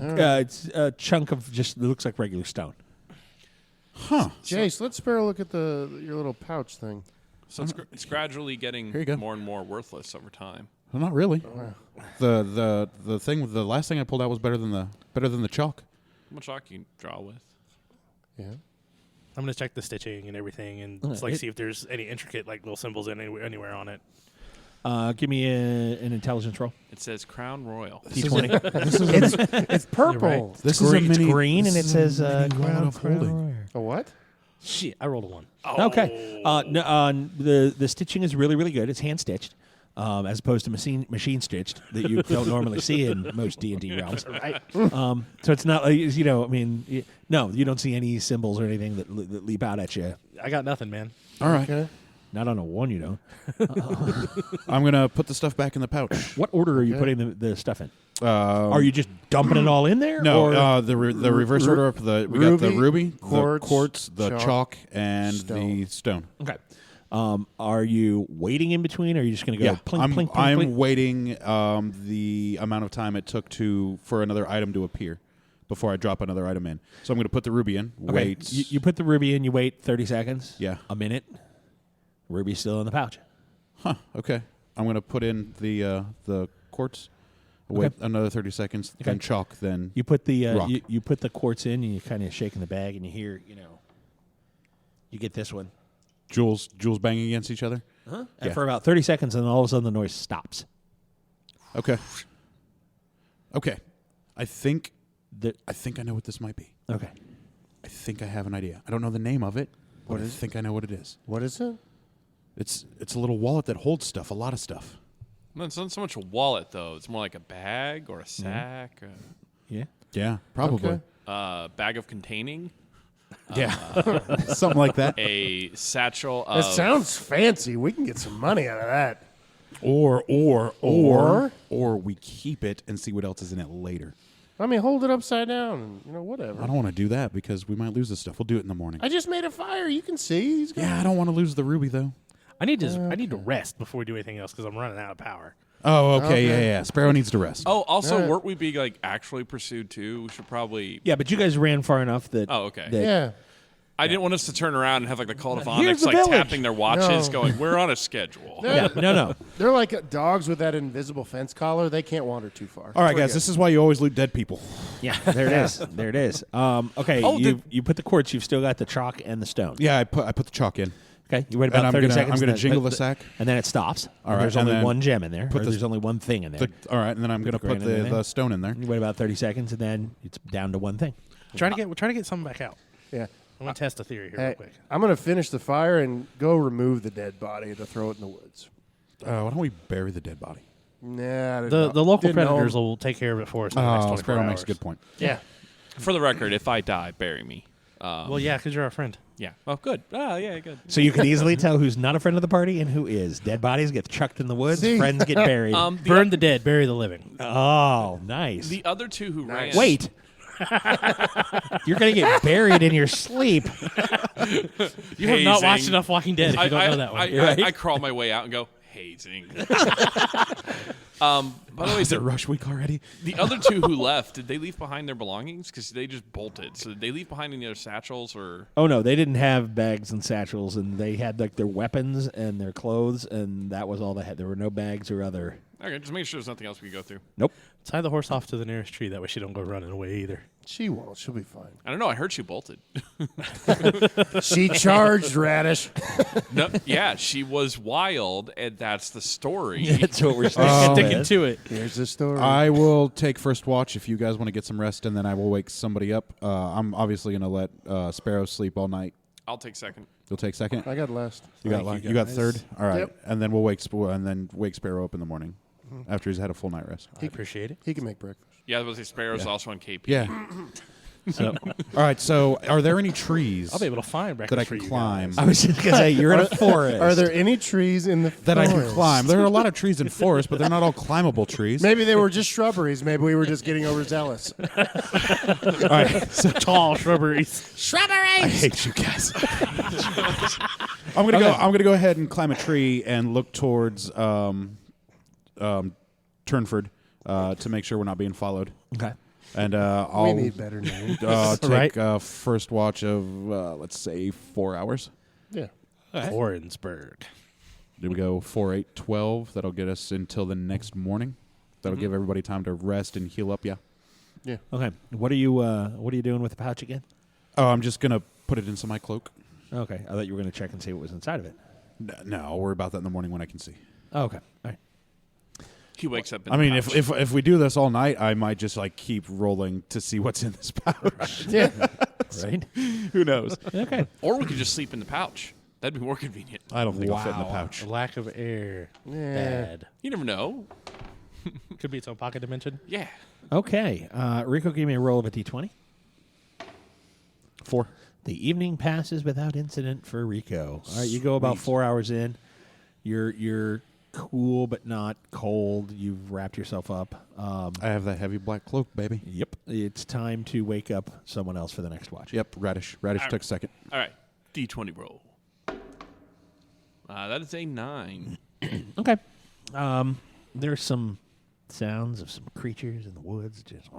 it's a chunk of just it looks like regular stone. Huh. Jace, let Sparrow look at your little pouch thing. So it's gradually getting Here you go. more and more worthless over time. Well, not really. The thing, the last thing I pulled out was better than the chalk. How much chalk you can draw with? Yeah. I'm gonna check the stitching and everything, and just see if there's any intricate little symbols anywhere on it. Give me an intelligence roll. It says Crown Royal. D20. It's purple. This It's is a mini, green, and it this is says a mini wallet of holding. Crown. A what? Shit, I rolled a 1. Okay. The stitching is really, really good. It's hand stitched, as opposed to machine stitched that you don't normally see in most D&D realms. Right. So it's not like no, you don't see any symbols or anything that leap out at you. I got nothing, man. All right. Okay. Not on a 1, you don't. I'm going to put the stuff back in the pouch. What order are you putting the stuff in? Are you just dumping it all in there? No, or? the reverse order of we got the ruby, quartz, the quartz, the chalk, and stone. the stone. Okay. Are you waiting in between, or are you just going to go plink, I'm plink, plink, I'm plink? waiting the amount of time it took for another item to appear before I drop another item in. So I'm going to put the ruby in. Okay. Wait. You put the ruby in. You wait 30 seconds. Yeah. A minute. Ruby's still in the pouch. Huh. Okay. I'm going to put in the quartz. Wait another 30 seconds. Then chalk. Then You put the rock. you put the quartz in, and you kind of shaking the bag, and you hear you get this one. jewels banging against each other. And Yeah. for about 30 seconds, and then all of a sudden the noise stops. Okay. Okay. I think The, I know what this might be. okay. I think I have an idea. I don't know the name of it, but I think I know what it is. What is it? It's a little wallet that holds stuff, a lot of stuff. No, it's not so much a wallet, though. It's more like a bag or a sack. Yeah. Yeah, probably. Okay. Bag of containing. Yeah, something like that. A satchel That of... sounds fancy. We can get some money out of that. Or Or? we keep it and see what else is in it later. I mean, hold it upside down and, whatever. I don't want to do that because we might lose this stuff. We'll do it in the morning. I just made a fire. You can see. He's got Yeah, I don't want to lose the ruby though. I need to rest before we do anything else because I'm running out of power. Oh, okay, Okay. yeah. Sparrow needs to rest. Oh, also, Yeah. weren't we being actually pursued, too? We should probably... Yeah, but you guys ran far enough that. Oh, okay. that- Yeah. I didn't want us to turn around and have the cult of Here's Onyx the village. tapping their watches, No. going, "We're on a schedule." Yeah. No. They're like dogs with that invisible fence collar. They can't wander too far. All right, We're guys. good. This is why you always loot dead people. Yeah. There it is. There it is. Okay. Oh, you put the quartz. You've still got the chalk and the stone. Yeah, I put the chalk in. Okay. You wait And about I'm 30 gonna- seconds. I'm gonna and then- jingle the sack. and then it stops. All And right, There's and only then one gem in there. put Or the- there's only one thing in there. All right, and then I'm going to Put the put grain in there. the stone in there. You wait about 30 seconds, and then it's down to one thing. We're trying to get something back out. Yeah. I'm gonna test a theory here Hey, real quick. I'm going to finish the fire and go remove the dead body to throw it in the woods. Why don't we bury the dead body? Nah. I didn't The know- local didn't know predators him. will take care of it for us in the next 24 Sparrow hours. makes a good point. Yeah. For the record, if I die, bury me. Well, yeah, because you're our friend. Yeah. Oh, good. Oh, yeah, good. So you can easily tell who's not a friend of the party and who is. Dead bodies get chucked in the woods. See? Friends get buried. Burn the dead, bury the living. Oh, nice. The other two who ran. Wait. You're going to get buried in your sleep. You have not Hazing. watched enough Walking Dead if you don't know that one. I crawl my way out and go, hazing. By the way, Is it rush week already? the other two who left, did they leave behind their belongings? Because they just bolted. So did they leave behind any other satchels or? Oh, no. They didn't have bags and satchels, and they had like their weapons and their clothes, and that was all they had. There were no bags or other. Okay, just make sure there's nothing else we can go through. Nope. Tie the horse off to the nearest tree. That way she don't go running away either. She won't. She'll be fine. I don't know. I heard she bolted. She charged, Radish. No, yeah, she was wild, and that's the story. That's what we're saying. Sticking to it. Here's the story. I will take first watch if you guys want to get some rest, and then I will wake somebody up. I'm obviously going to let Sparrow sleep all night. I'll take second. You'll take second. I got last. You got third. All right, Yep. and then we'll wake Sparrow up in the morning after he's had a full night rest. I appreciate it. He can make breakfast. Yeah, I was going to say Sparrow's also on KP. Yeah. All right. So, are there any trees I'll be able to find breakfast that I for can you climb? guys. I was just going to say, you're in a forest. Are there any trees in the That I can forest? climb. There are a lot of trees in forest, but they're not all climbable trees. Maybe they were just shrubberies. Maybe we were just getting overzealous. All right. So Tall shrubberies. I hate you guys. I'm gonna go ahead and climb a tree and look towards Turnford to make sure we're not being followed. Okay. And We I'll need better names. take first watch of let's say 4 hours. Yeah. Warrensburg. There we go. 4, 8, 12. That'll get us until the next morning. That'll give everybody time to rest and heal up. Yeah. Yeah. Okay. What are you doing with the pouch again? Oh, I'm just gonna put it into my cloak. Okay. I thought you were going to check and see what was inside of it. No, I'll worry about that in the morning when I can see. Oh, okay. All right. He wakes up in I the mean, pouch. if we do this all night, I might just like keep rolling to see what's in this pouch. Yeah. Right? Who knows? Okay. Or we could just sleep in the pouch. That'd be more convenient. I don't think I'll fit in the pouch. Lack of air. Yeah. Bad. You never know. Could be its own pocket dimension. Yeah. Okay. Rico, give me a roll of a d20. 4. The evening passes without incident for Rico. All right, you go about 4 hours in. You're cool but not cold. You've wrapped yourself up. I have that heavy black cloak, baby. Yep. It's time to wake up someone else for the next watch. Yep, Radish. Radish took second. All right. D20 roll. That is a 9. Okay. There's some sounds of some creatures in the woods. Just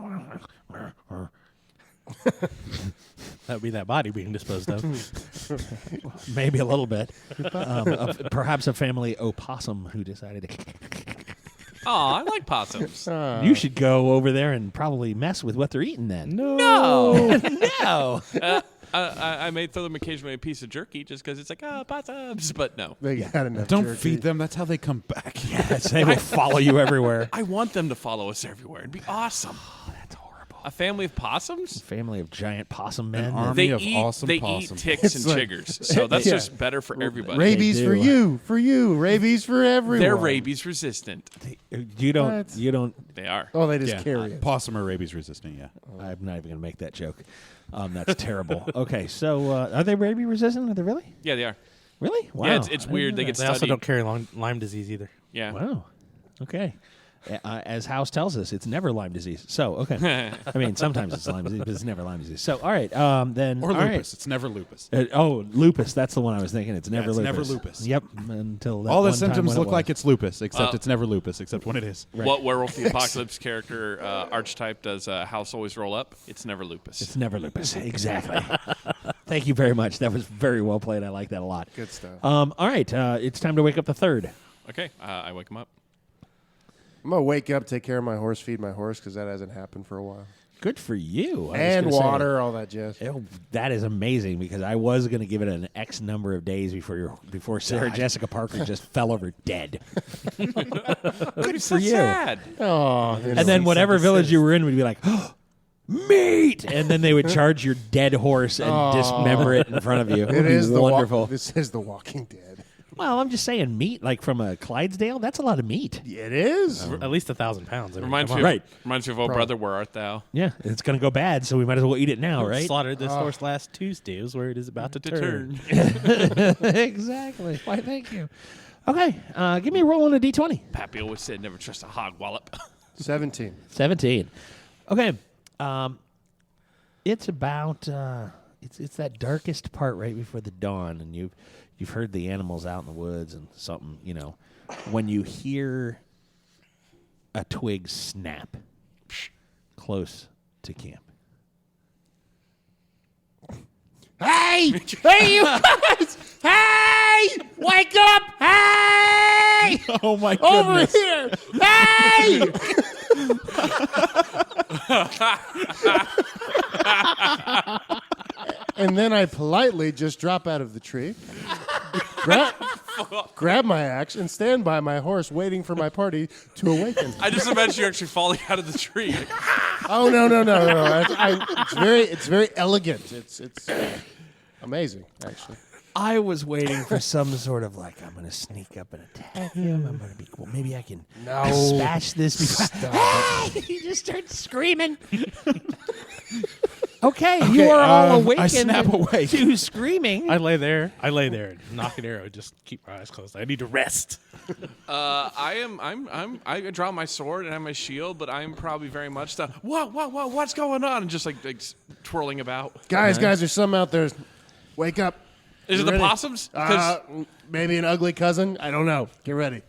That would be that body being disposed of. maybe a little bit. Perhaps a family opossum who decided to. Oh, I like possums. You should go over there and probably mess with what they're eating then. No. No. I may throw them occasionally a piece of jerky just because it's like, possums. But no. They got enough Don't jerky. feed them. That's how they come back. Yes, they will follow you everywhere. I want them to follow us everywhere. It'd be awesome. That's horrible. A family of possums? Family of giant possum men. army They of eat, awesome they possum. eat ticks and like- chiggers. So that's Yeah. just better for everybody. Rabies They for do. you, rabies for everyone. They're rabies resistant. You don't. What? You don't. They are. Oh, they just Yeah. carry it. Possum are rabies resistant, yeah. I'm not even going to make that joke. That's terrible. Okay, so are they rabies resistant? Are they really? Yeah, they are. Really? Wow. Yeah, it's I didn't weird. know They that. get They also studied. don't carry Lyme disease either. Yeah. Wow. Okay. As House tells us, it's never Lyme disease. So, okay. I mean, sometimes it's Lyme disease, but it's never Lyme disease. So, all right. Then. Or all lupus. right. It's never lupus. Lupus. That's the one I was thinking. It's never it's lupus. never lupus. Yep. Until that All the one time symptoms when it look like was. it's lupus, except it's never lupus, except when it is. Right. What Werewolf the Apocalypse character archetype does House always roll up? It's never lupus. It's never lupus. Exactly. Thank you very much. That was very well played. I like that a lot. Good stuff. All right. It's time to wake up the third. Okay, I wake him up. I'm going to wake up, take care of my horse, feed my horse, because that hasn't happened for a while. Good for you. I was And gonna say, water, all that jazz. that is amazing because I was going to give it an X number of days before Sarah Jessica Parker just fell over dead. Good So for you. sad. Oh, And then whatever village you were in would be like, oh, meat, and then they would charge your dead horse and dismember it in front of you. It would It be is wonderful. This is The Walking Dead. Well, I'm just saying meat, like from a Clydesdale, that's a lot of meat. It is. At least 1,000 pounds. I mean, Reminds come me, on. of, reminds me of, oh brother, where art thou? Yeah, it's going to go bad, so we might as well eat it now, right? Slaughtered this horse last Tuesday. Is where it is about to turn. Exactly. Why, thank you. Okay, give me a roll on a D20. Pappy always said, never trust a hog wallop. 17. 17. Okay, it's about it's that darkest part right before the dawn, and you've heard the animals out in the woods and something, when you hear a twig snap close to camp. Hey! Hey, you guys! Hey! Wake up! Hey! Oh my Over goodness! here! Hey! And then I politely just drop out of the tree, grab my axe, and stand by my horse, waiting for my party to awaken. I just imagine you actually falling out of the tree. Oh no! It's very elegant. It's amazing, actually. I was waiting for some sort of I'm going to sneak up and attack him. I'm going to be cool. Maybe I can dispatch this before. Hey! He just starts screaming. Okay, you are all awakened. I snap awake. To screaming. I lay there, knock an arrow, just keep my eyes closed. I need to rest. I draw my sword and have my shield, but I'm probably very much the whoa, what's going on? And just like twirling about. Guys, there's something out there. Wake up. Is it You the ready? possums? Because Maybe an ugly cousin. I don't know. Get ready.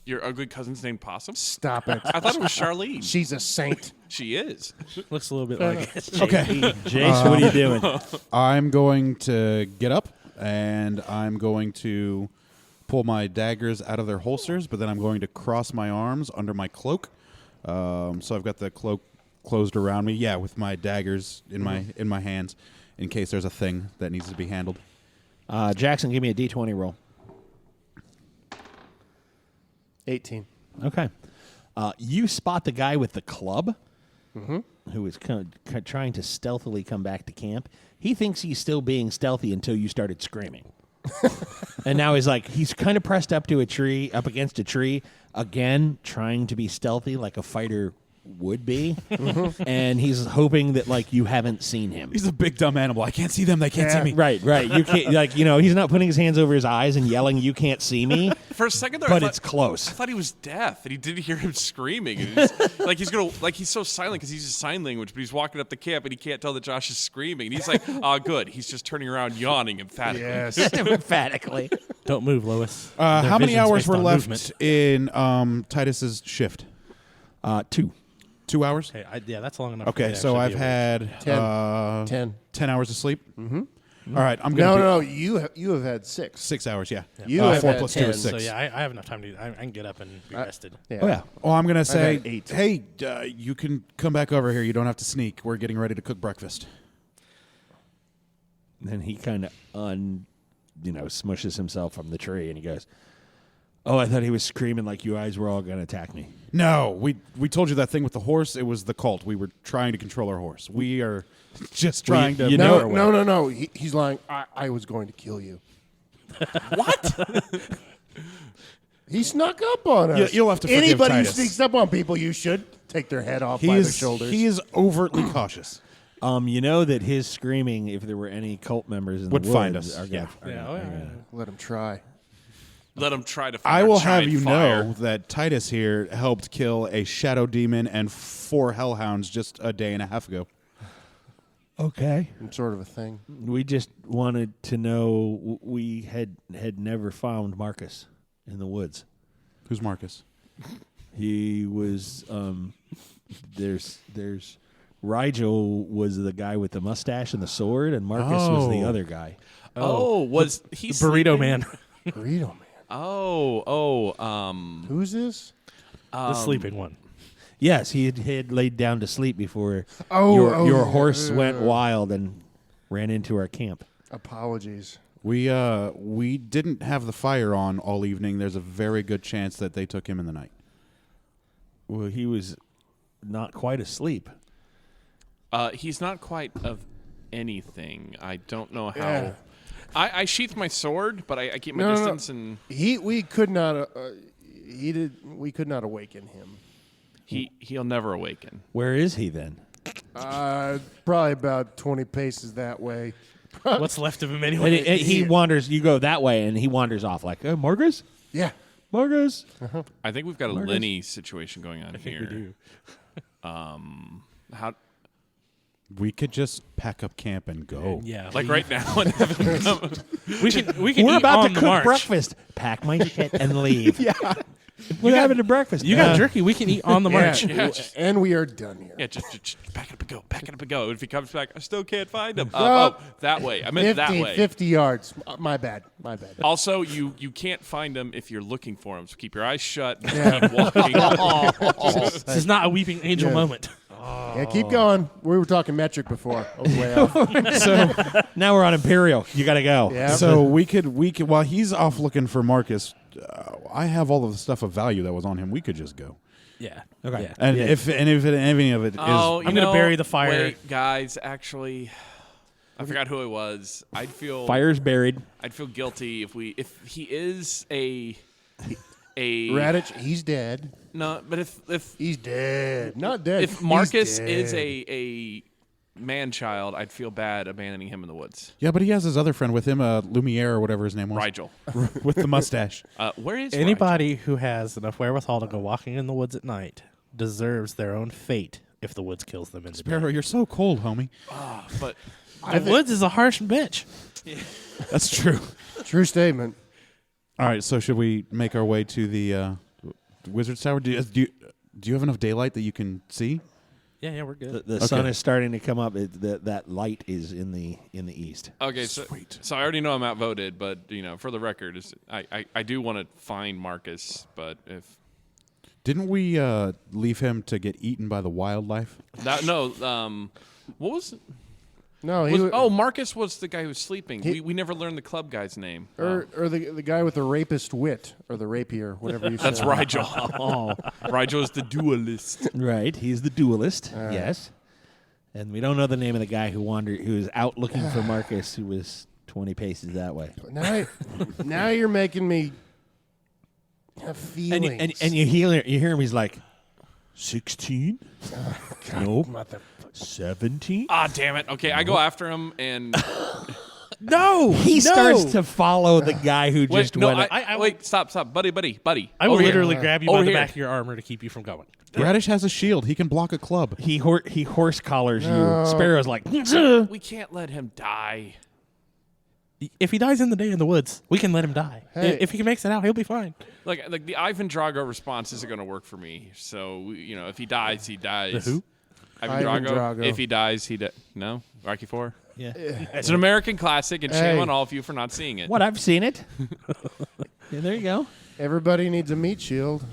your ugly cousin's named Possum? Stop it. I thought it was Charlene. She's a saint. She is. Looks a little bit like it. Okay, Jace, what are you doing? I'm going to get up and I'm going to pull my daggers out of their holsters, but then I'm going to cross my arms under my cloak. So I've got the cloak closed around me. Yeah, with my daggers in my hands, in case there's a thing that needs to be handled. Jackson, give me a D20 roll. 18. Okay. You spot the guy with the club who is trying to stealthily come back to camp. He thinks he's still being stealthy until you started screaming. And now he's kind of pressed up against a tree, again, trying to be stealthy like a fighter would be. And he's hoping that you haven't seen him. He's a big dumb animal. I can't see them. They can't see me. Right. You can't he's not putting his hands over his eyes and yelling, "You can't see me." For a second there, But I it's close. thought he was deaf, and he didn't hear him screaming. And he's so silent because he's just sign language, but he's walking up the camp and he can't tell that Josh is screaming. And he's like, "Oh, good." He's just turning around, yawning emphatically. Yes. Emphatically. Don't move, Lois. How many vision's hours based were on left movement. in Titus's shift? 2. 2 hours? Hey, that's long enough. Okay, so I've had 10. 10 hours of sleep. Mm-hmm. All right, I'm gonna. No. You have had 6. 6 hours. Yeah. You have 4 had plus 2 10. is 6. So yeah, I have enough time to. I can get up and be rested. Yeah. Oh, yeah. Oh, I'm gonna say, had 8. hey, you can come back over here. You don't have to sneak. We're getting ready to cook breakfast. Then he kind of smushes himself from the tree, and he goes, "Oh, I thought he was screaming like you guys were all going to attack me." No, we told you that thing with the horse. It was the cult. We were trying to control our horse. We are just trying to. you know- No. He's lying. I was going to kill you. What? He snuck up on us. You'll have to forgive Anybody who Titus. sneaks up on people, you should take their head off by their shoulders. He is overtly cautious. You know that his screaming, if there were any cult members in Would the woods, find us. are Yeah. gonna- Let him try. Let him try to find I our will have giant you fire. know that Titus here helped kill a shadow demon and 4 hellhounds just a day and a half ago. Okay. Some sort of a thing. We just wanted to know we had never found Marcus in the woods. Who's Marcus? He was there's Rigel was the guy with the mustache and the sword, and Marcus was the Oh. other guy. Oh, was he Burrito sleeping? man, Burrito man. Who's Who's this? the sleeping one. Yes, he had laid down to sleep before Oh, your horse went wild and ran into our camp. Apologies. We didn't have the fire on all evening. There's a very good chance that they took him in the night. Well, he was not quite asleep. He's not quite of anything. I don't know how. Yeah. I sheath my sword, but I keep my No. distance, and We could not. We could not awaken him. he'll never awaken. Where is he then? Probably about 20 paces that way. What's left of him And anyway? he wanders. You go that way, and he wanders off like, Marcus? Yeah. Marcus? I think we've got a Lenny situation going on I think here. we do. How We could just pack up camp and go. Yeah. like right now? And have him come. we can We're eat about on to the cook march. breakfast. Pack my shit and leave. Yeah. We're having a breakfast. You got jerky. We can eat on the march. Yeah. And we are done here. Yeah, just back it up and go. Back it up and go. If he comes back, I still can't find him. No. That way. I meant that way. 50 yards. My bad. Also, you can't find him if you're looking for him. So keep your eyes shut. And keep walking. This is not a weeping angel Yeah. moment. Yeah, keep going. We were talking metric before. I was way off. So Now we're on Imperial. You got to go. Yeah. so we could while he's off looking for Marcus, I have all of the stuff of value that was on him. We could just go. Yeah. Okay. Yeah. And Yeah. if any of it is Oh, I'm gonna bury the fire. Wait, guys, actually, I forgot who it was. Fire's buried. I'd feel guilty if he is a Radich, he's dead. no, but if He's dead. Not dead. if He's Marcus dead. is a man child, I'd feel bad abandoning him in the woods. Yeah, but he has his other friend with him, Lumiere or whatever his name was, Rigel. with the mustache. Where is Anybody who has enough wherewithal to go walking in the woods at night deserves their own fate if the woods kills them in the Sparrow, day. you're so cold, homie. Rigel? But The woods is a harsh bitch. That's true. True statement. All right, so should we make our way to the Wizard's Tower? Do you have enough daylight that you can see? Yeah, we're good. The sun is starting to come up. That light is in the east. okay, Sweet. so I already know I'm outvoted, but for the record, I do want to find Marcus, but if Didn't we leave him to get eaten by the wildlife? that no, what was? No, he Marcus was the guy who was sleeping. We never learned the club guy's name. or the guy with the rapist wit or the rapier, whatever you That's said. Rigel. Oh, Rigel is the duelist. right. He's the duelist. Yes. And we don't know the name of the guy who was out looking for Marcus, who was 20 paces that way. Now you're making me have feelings. And you hear him. He's like, 16? Nope. 17? Ah, damn it. Okay, I go after him and No, He starts to follow the guy who wait. just No, went. wait, stop, buddy. I will Over here. literally grab you Over by the here. back of your armor to keep you from going. Radish has a shield. He can block a club. he horse collars you. Sparrow's like, "Zuh." We can't let him die. If he dies in the day in the woods, we can let him die. Hey. If he makes it out, he'll be fine. Like the Ivan Drago response isn't going to work for me. So if he dies, he dies. The who? Ivan Ivan Drago. Drago. If he dies, he no. Rocky IV. yeah. It's an American classic, and shame Hey. on all of you for not seeing it. What? I've seen it. Yeah, there you go. Everybody needs a meat shield.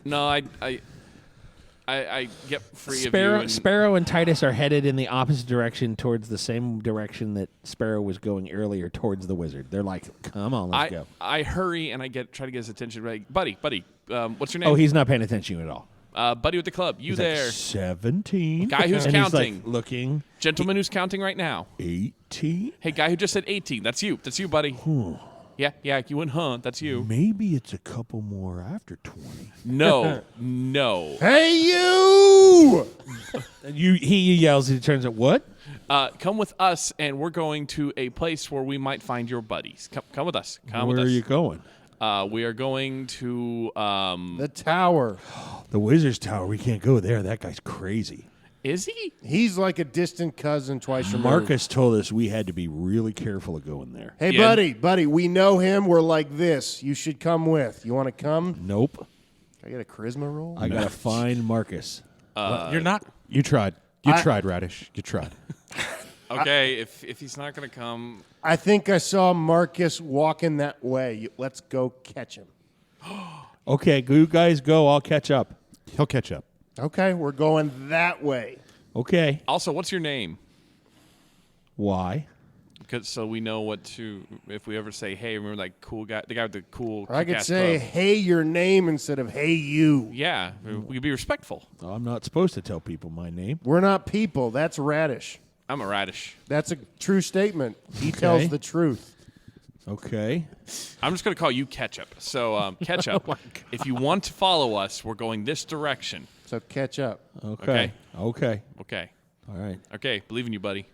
No, I get free of you. And Sparrow and Titus are headed in the opposite direction towards the same direction that Sparrow was going earlier towards the wizard. They're like, come on, let's go. I hurry and I try to get his attention. Like, buddy, what's your name? Oh, he's not paying attention at all. Buddy with the club. You He's there? like, 17. Guy who's and counting. He's like looking. Gentleman who's counting right now. 18. Hey, guy who just said 18. That's you. That's you, buddy. Yeah, you went, That's you. Maybe it's a couple more after 20. No. Hey, you! He yells. He turns at what? Come with us, and we're going to a place where we might find your buddies. Come with us. Come with Where us. are you going? We are going to. The tower. The Wizard's Tower. We can't go there. That guy's crazy. Is he? He's like a distant cousin twice removed. Marcus told us we had to be really careful of going there. Hey, Yeah. buddy, we know him. We're like this. You should come with. You want to come? Nope. I get a charisma roll? I gotta find Marcus. You're not. You tried. You tried, Radish. You tried. Okay, if he's not going to come. I think I saw Marcus walking that way. Let's go catch him. Okay, you guys go. I'll catch up. He'll catch up. Okay, we're going that way. Okay. Also, what's your name? Why? So we know what to. If we ever say, "Hey, remember that cool guy? The guy with the cool." Or I could kick-ass say, club? hey, your name instead of hey, you. Yeah, we could be respectful. I'm not supposed to tell people my name. We're not people. That's Radish. I'm a radish. That's a true statement. He tells the truth. Okay. I'm just going to call you Ketchup. So, Ketchup, if you want to follow us, we're going this direction. So catch up. Okay. Okay. Okay. All right. Okay. Believe in you, buddy.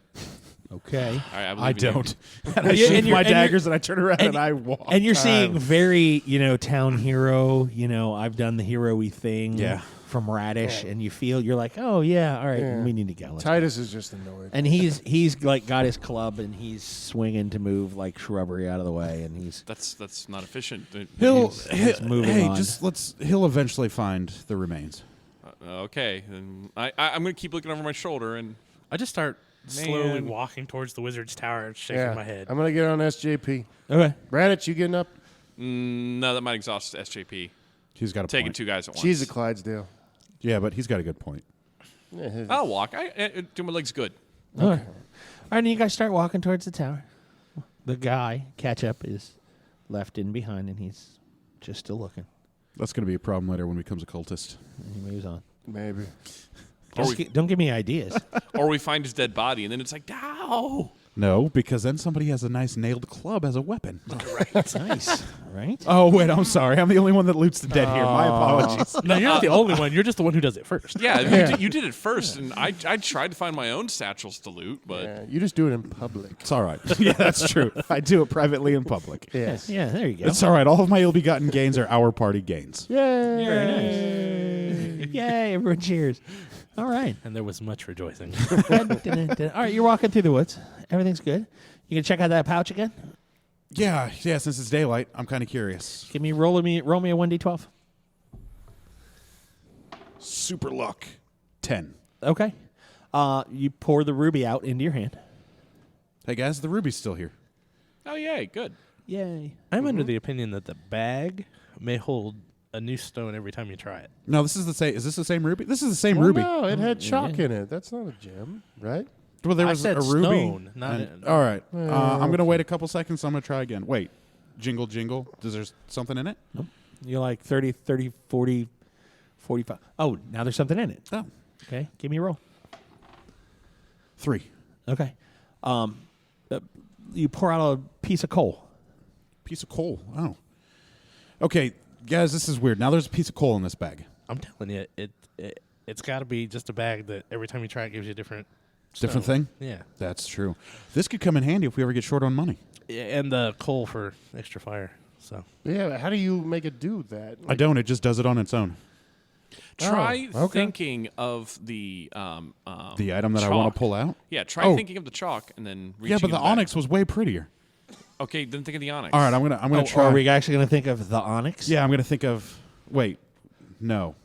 Okay. All right, I I believe in you. don't. And I And shoot you're- my and you're- daggers and I turn around and I walk. And you're seeing very, town hero, I've done the hero-y thing Yeah. from Radish, and you're like, oh, yeah, all right, Yeah. we need to go. Let's go. Titus is just annoyed. And he's like got his club, and he's swinging to move like shrubbery out of the way, and he's That's not efficient. he's moving hey, on. he'll eventually find the remains. Okay. Then I'm going to keep looking over my shoulder, and I just start slowly Man. walking towards the wizard's tower and shaking my head. I'm going to get on SJP. Okay. Raditz, you getting up? no, that might exhaust SJP. He's got a Taking point. 2 guys at once. She's a Clydesdale. Yeah, but he's got a good point. I'll walk. Do my legs good. All right. All right, and you guys start walking towards the tower. The guy, Ketchup, is left in behind, and he's just still looking. That's going to be a problem later when he becomes a cultist. And he moves on. Maybe. Don't give me ideas. Or we find his dead body, and then it's like, no. No, because then somebody has a nice nailed club as a weapon. Nice, right? Oh, wait, I'm sorry. I'm the only one that loots the dead here. My apologies. No, you're not the only one. You're just the one who does it first. Yeah, you did it first, and I tried to find my own satchels to loot, but Yeah, you just do it in public. It's all right. Yeah, that's true. I do it privately in public. Yes. Yeah, there you go. It's all right. All of my ill-begotten gains are our party gains. Yay. Very nice. Yay, everyone cheers. All right. And there was much rejoicing. All right, you're walking through the woods. Everything's good. You can check out that pouch again? Yeah. Since it's daylight, I'm kind of curious. Roll me a 1d12. Super luck. 10. Okay. You pour the ruby out into your hand. Hey, guys, the ruby's still here. oh yay, good. Yay. I'm under the opinion that the bag may hold a new stone every time you try it. No, this is the same. Is this the same ruby? This is the same Well, ruby. no, it had chalk in it. That's not a gem, right? Well, there I was said a ruby. stone, not and- a- all right. I'm going to wait a couple seconds. I'm going to try again. Wait. Jingle, jingle. Is there something in it? You're like 30, 40, 45. Oh, now there's something in it. Oh. Okay. Give me a roll. 3. Okay. You pour out a piece of coal. Piece of coal. Oh. Okay, guys, this is weird. Now there's a piece of coal in this bag. I'm telling you, it's got to be just a bag that every time you try it gives you a different Different stone. thing? Yeah. That's true. This could come in handy if we ever get short on money. Yeah, and the coal for extra fire. So Yeah, but how do you make it do that? I don't. It just does it on its own. Try okay. thinking of the The item that I want chalk. to pull out? Yeah, try Oh. thinking of the chalk and then reaching Yeah, but in the back. onyx was way prettier. Okay, then think of the onyx. All right, I'm gonna try. Are we actually going to think of the onyx? Yeah, I'm gonna think of. Wait, no,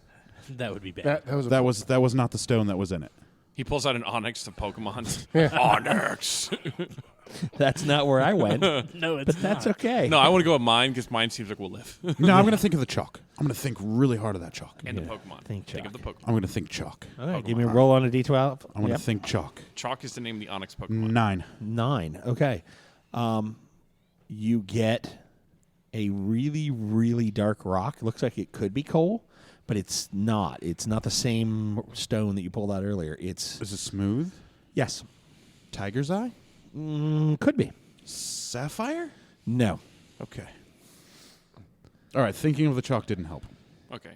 that would be bad. That was that was not the stone that was in it. He pulls out an onyx to Pokemon. Yeah. Onyx. That's not where I went. No, it's But that's okay. No, I want to go with mine because mine seems like we'll live. No, I'm gonna think of the chalk. I'm gonna think really hard of that chalk. And the Pokemon. think of the chalk. Pokemon. I'm gonna think chalk. All right, give me a roll on a d12. I'm gonna Yep. think chalk. Chalk is the name of the onyx Pokemon. 9. 9. Okay. You get a really, really dark rock. Looks like it could be coal, but it's not. It's not the same stone that you pulled out earlier. It's Is it smooth? yes, Tiger's eye? could be. Sapphire? No. Okay. All right. Thinking of the chalk didn't help. Okay.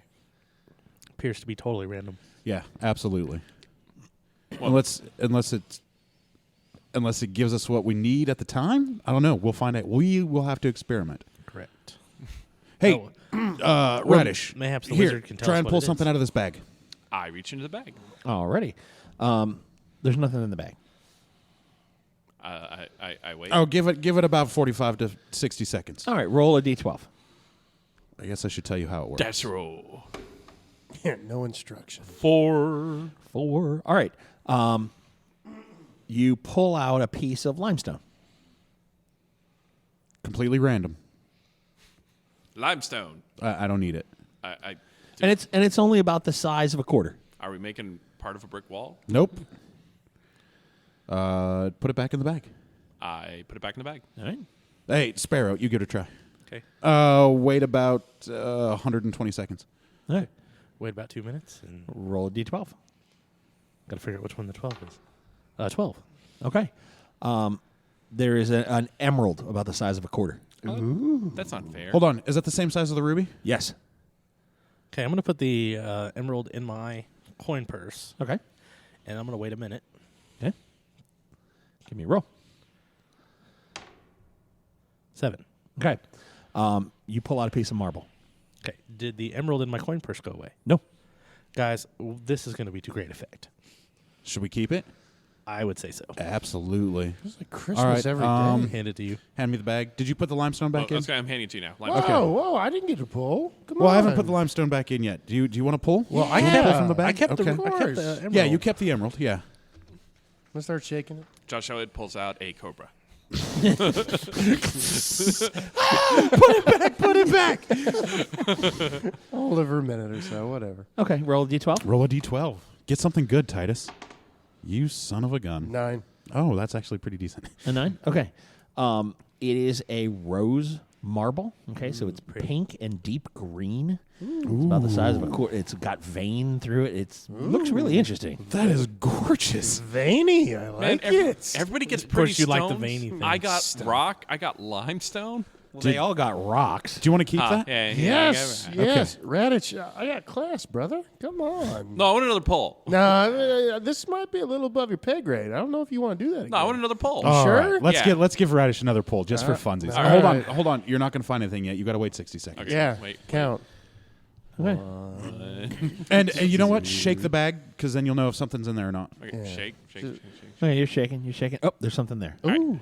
Appears to be totally random. Yeah, absolutely. Well- Unless it gives us what we need at the time. I don't know. We'll find out. We will have to experiment. Correct. Hey, Radish. mayhaps the here, wizard can tell try us and what pull it something is. out of this bag. I reach into the bag. Alrighty. There's nothing in the bag. I wait. Oh, give it about 45 to 60 seconds. All right, roll a d12. I guess I should tell you how it works. That's roll. Yeah, no instruction. 4. 4. All right. You pull out a piece of limestone. Completely random. Limestone. I don't need it. And it's only about the size of a quarter. Are we making part of a brick wall? Nope. Put it back in the bag. I put it back in the bag. All right. Hey, Sparrow, you give it a try. Okay. Wait about 120 seconds. All right. Wait about 2 minutes and Roll a d12. got to figure out which one the 12 is. 12. Okay. There is an emerald about the size of a quarter. That's not fair. Hold on. Is that the same size as the ruby? Yes. Okay, I'm going to put the emerald in my coin purse, Okay. and I'm going to wait a minute. Okay. Give me a roll. 7. Okay. You pull out a piece of marble. Okay, did the emerald in my coin purse go away? No. Guys, this is going to be to great effect. Should we keep it? I would say so. Absolutely. It's like Christmas All right, every day. Hand it to you. Hand me the bag. Did you put the limestone back in? I'm handing it to you now. Whoa, I didn't get to pull. Come Well, on. I haven't put the limestone back in yet. Do you want to pull? Well, I Do you kept wanna it pull from the bag. I kept okay. the emerald. Yeah, you kept the emerald. Yeah. Let's start shaking it. Josh Elliott pulls out a cobra. Put it back. Hold it for a minute or so, whatever. Okay. Roll a d12. Roll a d12. Get something good, Titus. You son of a gun. 9. Oh, that's actually pretty decent. A 9? Okay. It is a rose marble. Okay, so it's pink and deep green. It's about the size of a quarter. It's got vein through it. It looks really interesting. That is gorgeous. Veiny. I like it. Everybody gets Of pretty course you like the stoned. veiny thing. I got rock. I got limestone. Well, they all got rocks. Do you want to keep that? Yeah, Yes, yeah. yes. Radich, I got class, brother. Come on. No, I want another pull. No, this might be a little above your pay grade. I don't know if you want to do that again. No, I want another pull. All sure? right, Yeah. let's give Radish another pull just for funsies. all Hold right. on, hold on. You're not going to find anything yet. You got to wait 60 seconds. Okay, Yeah, wait. count. Okay. And you know what? Shake the bag because then you'll know if something's in there or not. Okay, Yeah. shake. Okay, you're shaking. You're shaking. Oh, there's something there. Ooh.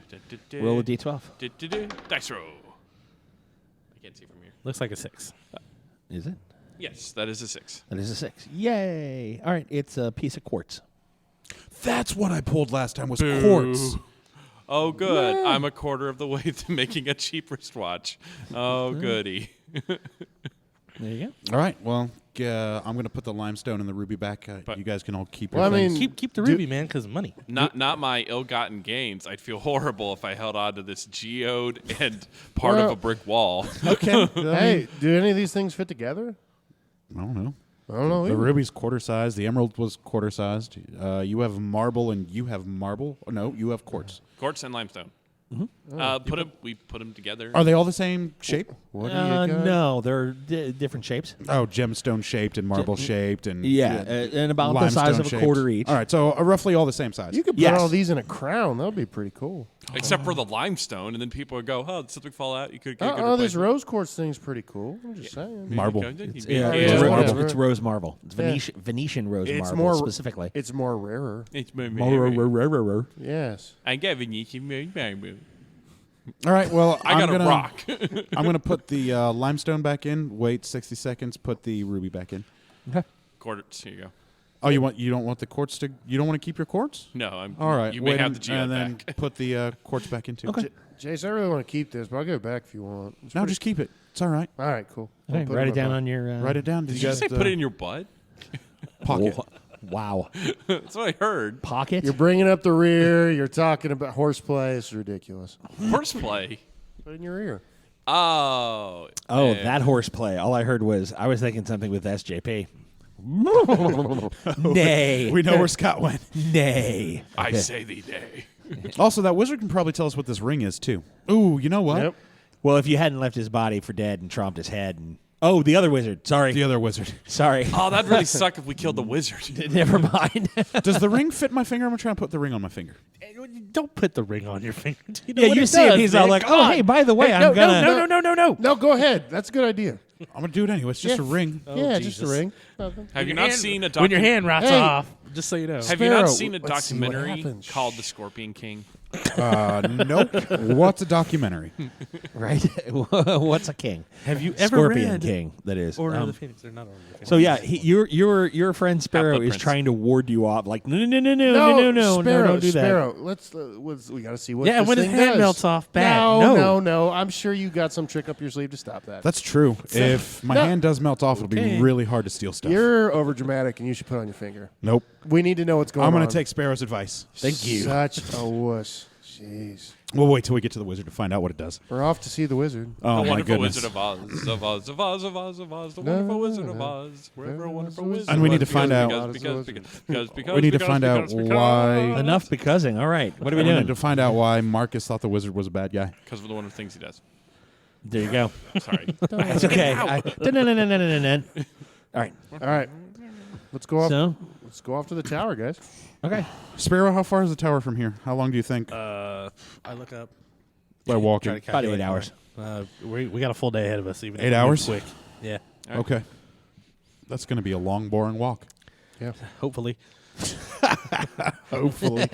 Roll a d12. Dice roll. I can't see from here. Looks like a 6. Is it? Yes, that is a 6. That is a 6. Yay! All right, it's a piece of quartz. That's what I pulled last time was quartz. Oh, good. I'm a quarter of the way to making a cheap wristwatch. Oh, goody. There you go. All right. Well, I'm going to put the limestone and the ruby back. But- You guys can all keep Well, your I things. mean, Keep the ruby, man, because money. Not my ill-gotten gains. I'd feel horrible if I held on to this geode and part of Well- a brick wall. okay. Hey, do any of these things fit together? I don't know. I don't know. The either. ruby's quarter sized. The emerald was quarter sized. You have marble and you have marble. Oh, no, you have quartz. Quartz and limestone. We put them together. Are they all the same shape? What do you got? No, they're different shapes. Oh, gemstone shaped and marble shaped and And about the limestone size of a shaped. quarter each. All right, so roughly all the same size. You could put Yes. all these in a crown. That would be pretty cool. Except for the limestone, and then people would go, "Oh, did something fall out? You could get a good Oh, this replacement." rose quartz thing's pretty cool. I'm just saying. Marble. It's, Yeah, it's, yeah, ro- whatever. it's rose marble. It's Venetian rose It's marble more specifically. It's more rarer. It's my Yes. I got Venetian marble. All right, well, I got I'm a gonna, rock. I'm going to put the limestone back in, wait 60 seconds, put the ruby back in. Okay. Quarters. Here you go. Oh, you don't want the quartz to you don't want to keep your quartz? No, I'm. All right. You may wait have a- the geode and then back. put the quartz back in too. Okay. Jace, I really want to keep this, but I'll give it back if you want. It's No, pretty- just keep it. It's all right. All right, cool. I'll Okay, put write in it my down pocket. on your Write it down. Did you say put it in your butt? pocket? Wow. That's what I heard. Pocket? You're bringing up the rear. You're talking about horseplay. It's ridiculous. Horseplay. Put it in your ear. Oh. Oh, yeah. that horseplay. All I heard was I was thinking something with SJP. Nay. We know where Scott went. Nay. I say thee nay. Also, that wizard can probably tell us what this ring is too. Ooh, you know what? Yep. Well, if you hadn't left his body for dead and tromped his head and the other wizard. Sorry. The other wizard. Sorry. Oh, that'd really suck if we killed the wizard. Never mind. Does the ring fit my finger? I'm gonna try and put the ring on my finger. Don't put the ring on your finger. You know Yeah, what you it see him. does, He's all man. like, Come "Oh, on. hey, by the way, Hey, I'm gonna." No. No, go ahead. That's a good idea. I'm gonna do it anyway. It's just a ring. yeah, Jesus. just a ring. Have you not seen a When your hand rots Hey. off, just so you know. Have you not Sparrow, seen a let's see what documentary happens. called The Scorpion King? Nope. What's a documentary? Right? What's a king? Have you ever Scorpion read King, that is. Order of the Phoenix? They're not Order of the Phoenix. So yeah, your friend Sparrow is Prince. trying to ward you off. Like no, Sparrow, don't do that. Sparrow. We got to see what. Yeah, this when his thing hand does. melts off, bad. No. I'm sure you got some trick up your sleeve to stop that. That's true. If my hand does melt off, it'll be Okay. really hard to steal stuff. You're over dramatic, and you should put it on your finger. Nope. We need to know what's going I'm on. gonna take Sparrow's advice. Thank you. Such a wuss. Jeez. We'll wait till we get to the wizard to find out what it does. We're off to see the wizard. Oh, The my wonderful goodness. Wizard of Oz, of Oz, of Oz, of Oz, of Oz, the wonderful Wizard of Oz. Wherever a wonderful wizard. And we need to was, find out- because We need to find out why. Enough becussing. All right. What are we We doing? need to find out why Marcus thought the wizard was a bad guy. Because of the wonderful things he does. There you go. Sorry. It's okay. No. All right. All right. Let's go off. So, Let's go off to the tower, guys. okay. Sparrow, how far is the tower from here? How long do you think I look up. by Try walking? to About calculate 8 hours. We got a full day ahead of us. Even 8 if we move hours? Quick. Yeah. Okay. That's going to be a long, boring walk. Yeah. Hopefully. Hopefully.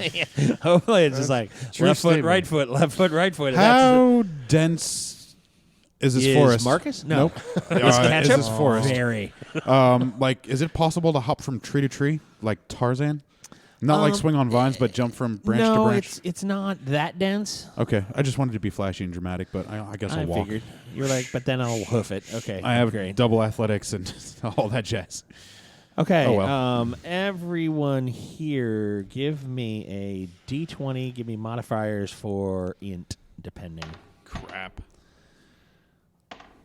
Hopefully it's just like True left foot, statement. right foot, left foot, right foot. How dense is this Is forest? Marcus? No. Nope. Is Is ketchup? this forest? Very. Like, is it possible to hop from tree to tree like Tarzan? Not like swing on vines, but jump from branch to no, branch. it's not that dense. Okay, I just wanted to be flashy and dramatic, but I guess I'll I walk. figured. You're like, but then I'll hoof it. Okay. I have great. double athletics and all that jazz. Okay. Oh, well. Everyone here, give me a D20. Give me modifiers for int, depending. Crap.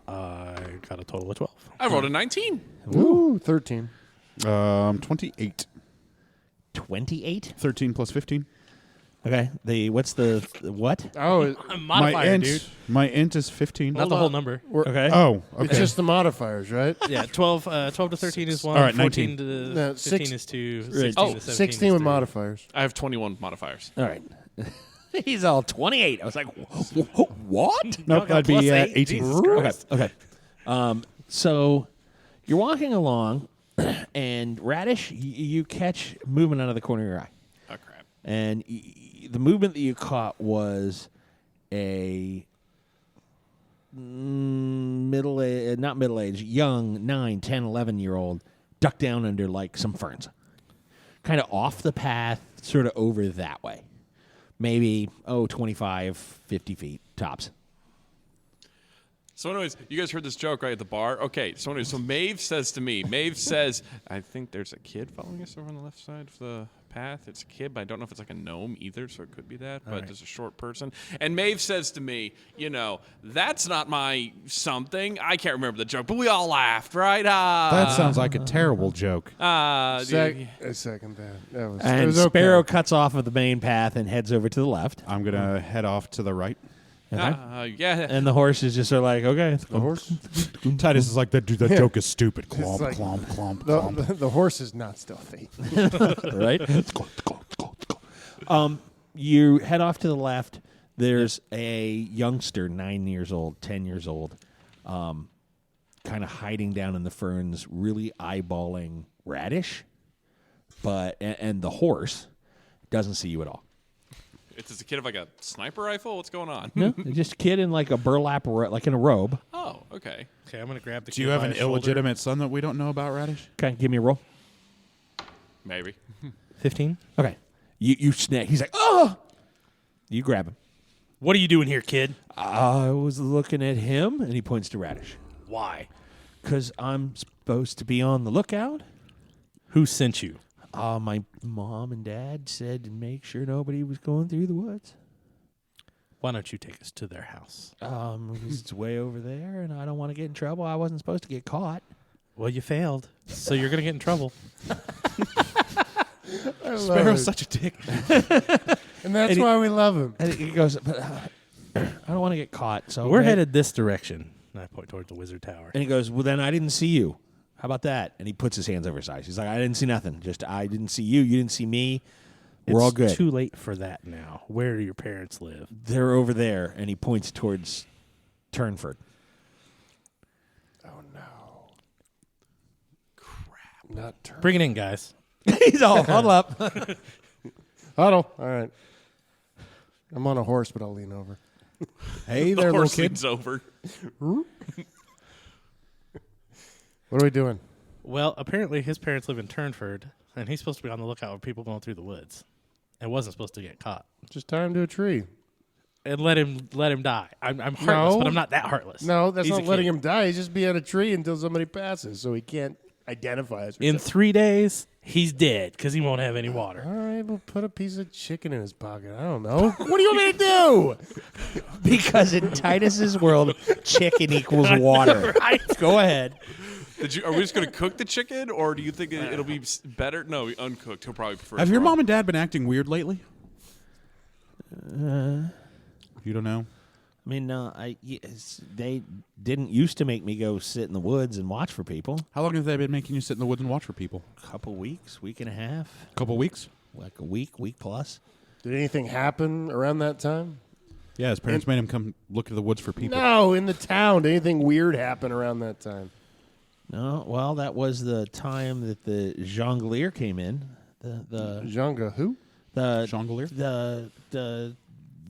I got a total of 12. I rolled a 19. Ooh, 13. 28. 28. 13 plus 15. Okay. What's the what? Oh, Modifier, dude. My int is 15. Not the whole number. Okay. Oh, okay. it's just the modifiers, right? Yeah, 12 to 13 is 1. All right, 14 19. to No, 15 six- is 2. Right. 16 Oh, to 17 16 is with 3. modifiers. I have 21 modifiers. All right. He's all 28. I was like, what? Nope, that'd be 18. Okay. Okay. So you're walking along, and Radish, you catch movement out of the corner of your eye. Oh, crap. And the movement that you caught was a not middle-aged, young 9, 10, 11-year-old ducked down under like some ferns. Kind of off the path, sort of over that way. Maybe, 25, 50 feet tops. So anyways, you guys heard this joke right at the bar? Okay, so anyways, so Maeve says to me, I think there's a kid following us over on the left side of the path. It's a kid, but I don't know if it's like a gnome either, so it could be that, but there's a short person. And Maeve says to me, that's not my something. I can't remember the joke, but we all laughed, right? That sounds like a terrible joke. I second that. It And was okay. Sparrow cuts off of the main path and heads over to the left. I'm going to head off to the right. yeah. And the horse is just sort of like, okay. The horse? Titus is like, that joke is stupid. Clomp, like- clomp, clomp, clomp. The horse is not stealthy. Right? You head off to the left. There's a youngster, 9 years old, 10 years old, kind of hiding down in the ferns, really eyeballing Radish. And the horse doesn't see you at all. It's a kid of like a sniper rifle? What's going on? No, just a kid in like a burlap, like in a robe. Oh, okay. Okay, I'm going to grab the Do you kid have by an his shoulder. illegitimate son that we don't know about, Radish? Okay, give me a roll. Maybe. 15? Okay. You snap. He's like, oh! You grab him. What are you doing here, kid? I was looking at him, and he points to Radish. Why? Because I'm supposed to be on the lookout. Who sent you? My mom and dad said to make sure nobody was going through the woods. Why don't you take us to their house? It's way over there, and I don't want to get in trouble. I wasn't supposed to get caught. Well, you failed, so you're going to get in trouble. Sparrow's such a dick. And that's why we love him. And he goes, but I don't want to get caught. So We're okay. headed this direction. And I point toward the wizard tower. And he goes, well, then I didn't see you. How about that? And he puts his hands over his eyes. He's like, I didn't see nothing. Just I didn't see you. You didn't see me. We're all good. It's too late for that now. Where do your parents live? They're over there. And he points towards Turnford. Oh, no. Crap. Not turn. Bring it in, guys. He's all huddle up. Huddle. All right. I'm on a horse, but I'll lean over. Hey The there, little horse kid. leans over. What are we doing? Well, apparently his parents live in Turnford, and he's supposed to be on the lookout for people going through the woods, and wasn't supposed to get caught. Just tie him to a tree. And let him die. I'm heartless, No. but I'm not that heartless. No, that's He's not a letting kid. him die. He's just be at a tree until somebody passes, so he can't identify us. In 3 days, he's dead because he won't have any water. All right, we'll put a piece of chicken in his pocket. I don't know. What do you want me to do? Because in Titus's world, chicken equals water. Right. Go ahead. Are we just going to cook the chicken, or do you think it'll be better? No, uncooked. He'll probably prefer. Have your raw. mom and dad been acting weird lately? You don't know? I mean, they didn't used to make me go sit in the woods and watch for people. How long have they been making you sit in the woods and watch for people? A couple weeks, week and a half, A couple weeks? like a week plus. Did anything happen around that time? Yeah, his parents made him come look at the woods for people. No, in the town. Did anything weird happen around that time? No, well, that was the time that the jongleur came in. The Jonga who? Jongleur? the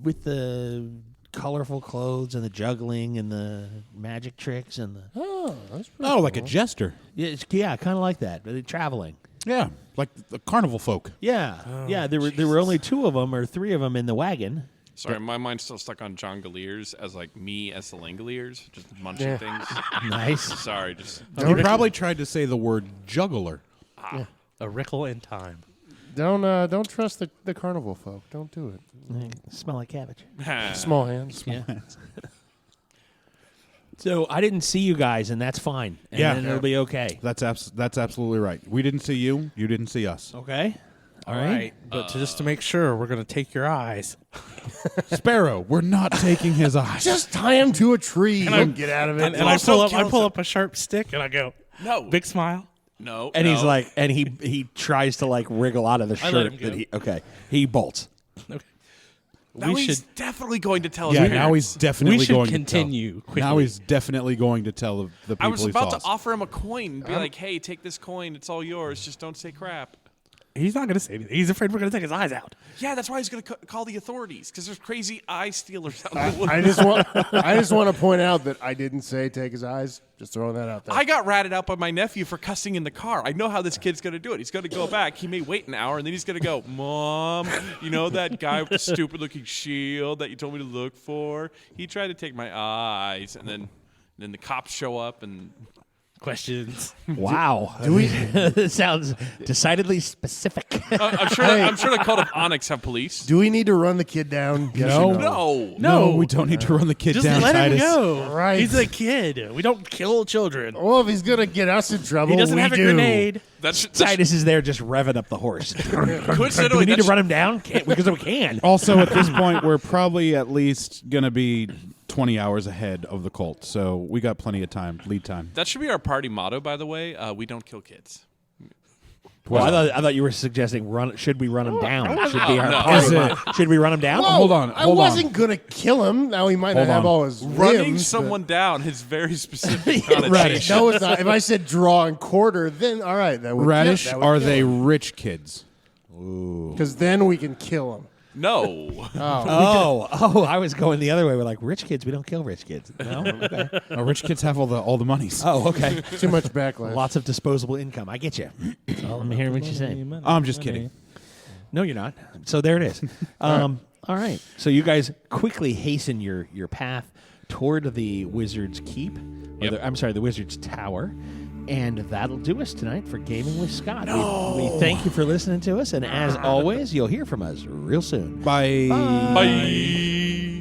with the colorful clothes and the juggling and the magic tricks and the Oh, that's pretty Oh, like a cool. jester. yeah, kind of like that. But they're traveling. Yeah, like the carnival folk. Yeah, yeah. There were only 2 of them or 3 of them in the wagon. Sorry, my mind's still stuck on Jongoliers as like me as the Langoliers, just munching things. Nice. Sorry, just You probably tried to say the word juggler. A rickle in time. Don't trust the carnival folk. Don't do it. Smell like cabbage. Small hands. Yeah. So I didn't see you guys, and that's fine. And Yeah. then it'll be okay. That's absolutely right. We didn't see you. You didn't see us. Okay. All right. But just to make sure, we're going to take your eyes. Sparrow, we're not taking his eyes. Just tie him to a tree and get out of it. And I pull up a sharp stick and I go, no, big smile. no. And no. he's like, and he tries to like wriggle out of the I shirt. let him go. He bolts. Now we he's should definitely going to tell. Yeah, his now parents. he's definitely we should going continue to tell. quickly. Now he's definitely going to tell the people I was he about saw. to offer him a coin and be like, "Hey, take this coin. It's all yours. Just don't say crap." He's not going to say anything. He's afraid we're going to take his eyes out. Yeah, that's why he's going to call the authorities because there's crazy eye stealers out in the woods. I just want to point out that I didn't say take his eyes. Just throwing that out there. I got ratted out by my nephew for cussing in the car. I know how this kid's going to do it. He's going to go back. He may wait an hour, and then he's going to go, "Mom, you know that guy with the stupid-looking shield that you told me to look for? He tried to take my eyes." And then the cops show up, and Questions. Wow. This sounds decidedly specific. I'm sure the cult of Onyx have police. Do we need to run the kid down? Yes No. or no. No, we don't need to run the kid Just down, let Titus. him go. Right. He's a kid. We don't kill children. Well, if he's gonna get us in trouble, He doesn't we have a do. grenade. That's Titus is there just revving up the horse. Do coincidentally. we need to that's- run him down? Because we can. Also, at this point, we're probably at least going to be 20 hours ahead of the cult, so we got plenty of time, lead time. That should be our party motto, by the way. We don't kill kids. Well, I thought you were suggesting should we run him down? Should be our no. party Is it- motto. Should we run him down? Whoa, Hold on, I hold on. wasn't gonna kill him. Now he might Hold not have on. all his Running limbs, someone down is very specific. but- connotation. No, it's not. If I said draw and quarter, then all right, that would Radish, are they rich kids? Because then we can kill them. No. I was going the other way. We're like, rich kids, we don't kill rich kids. No? Okay. Rich kids have all the monies. Oh, okay. Too much backlash. Lots of disposable income. I get you. I'm hearing what you're saying. I'm just kidding. No, you're not. So there it is. All right. So you guys quickly hasten your path toward the Wizard's Keep. Or Yep. the Wizard's Tower. And that'll do us tonight for Gaming with Scott. We thank you for listening to us. And as always, you'll hear from us real soon. Bye. Bye.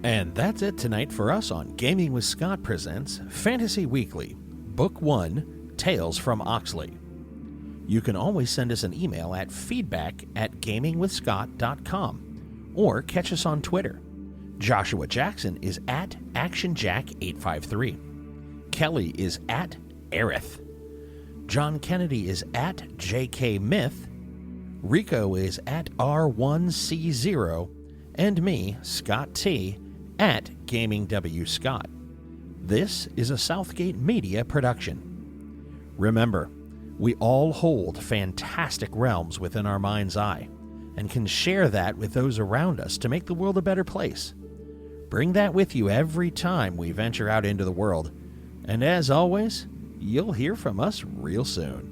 And that's it tonight for us on Gaming with Scott presents Fantasy Weekly, Book 1, Tales from Oxley. You can always send us an email at feedback@gamingwithscott.com or catch us on Twitter. Joshua Jackson is at ActionJack853. Kelly is at Aerith. John Kennedy is at JK Myth. Rico is at R1C0. And me, Scott T, at Gaming W. Scott. This is a Southgate Media production. Remember, we all hold fantastic realms within our mind's eye and can share that with those around us to make the world a better place. Bring that with you every time we venture out into the world. And as always, you'll hear from us real soon.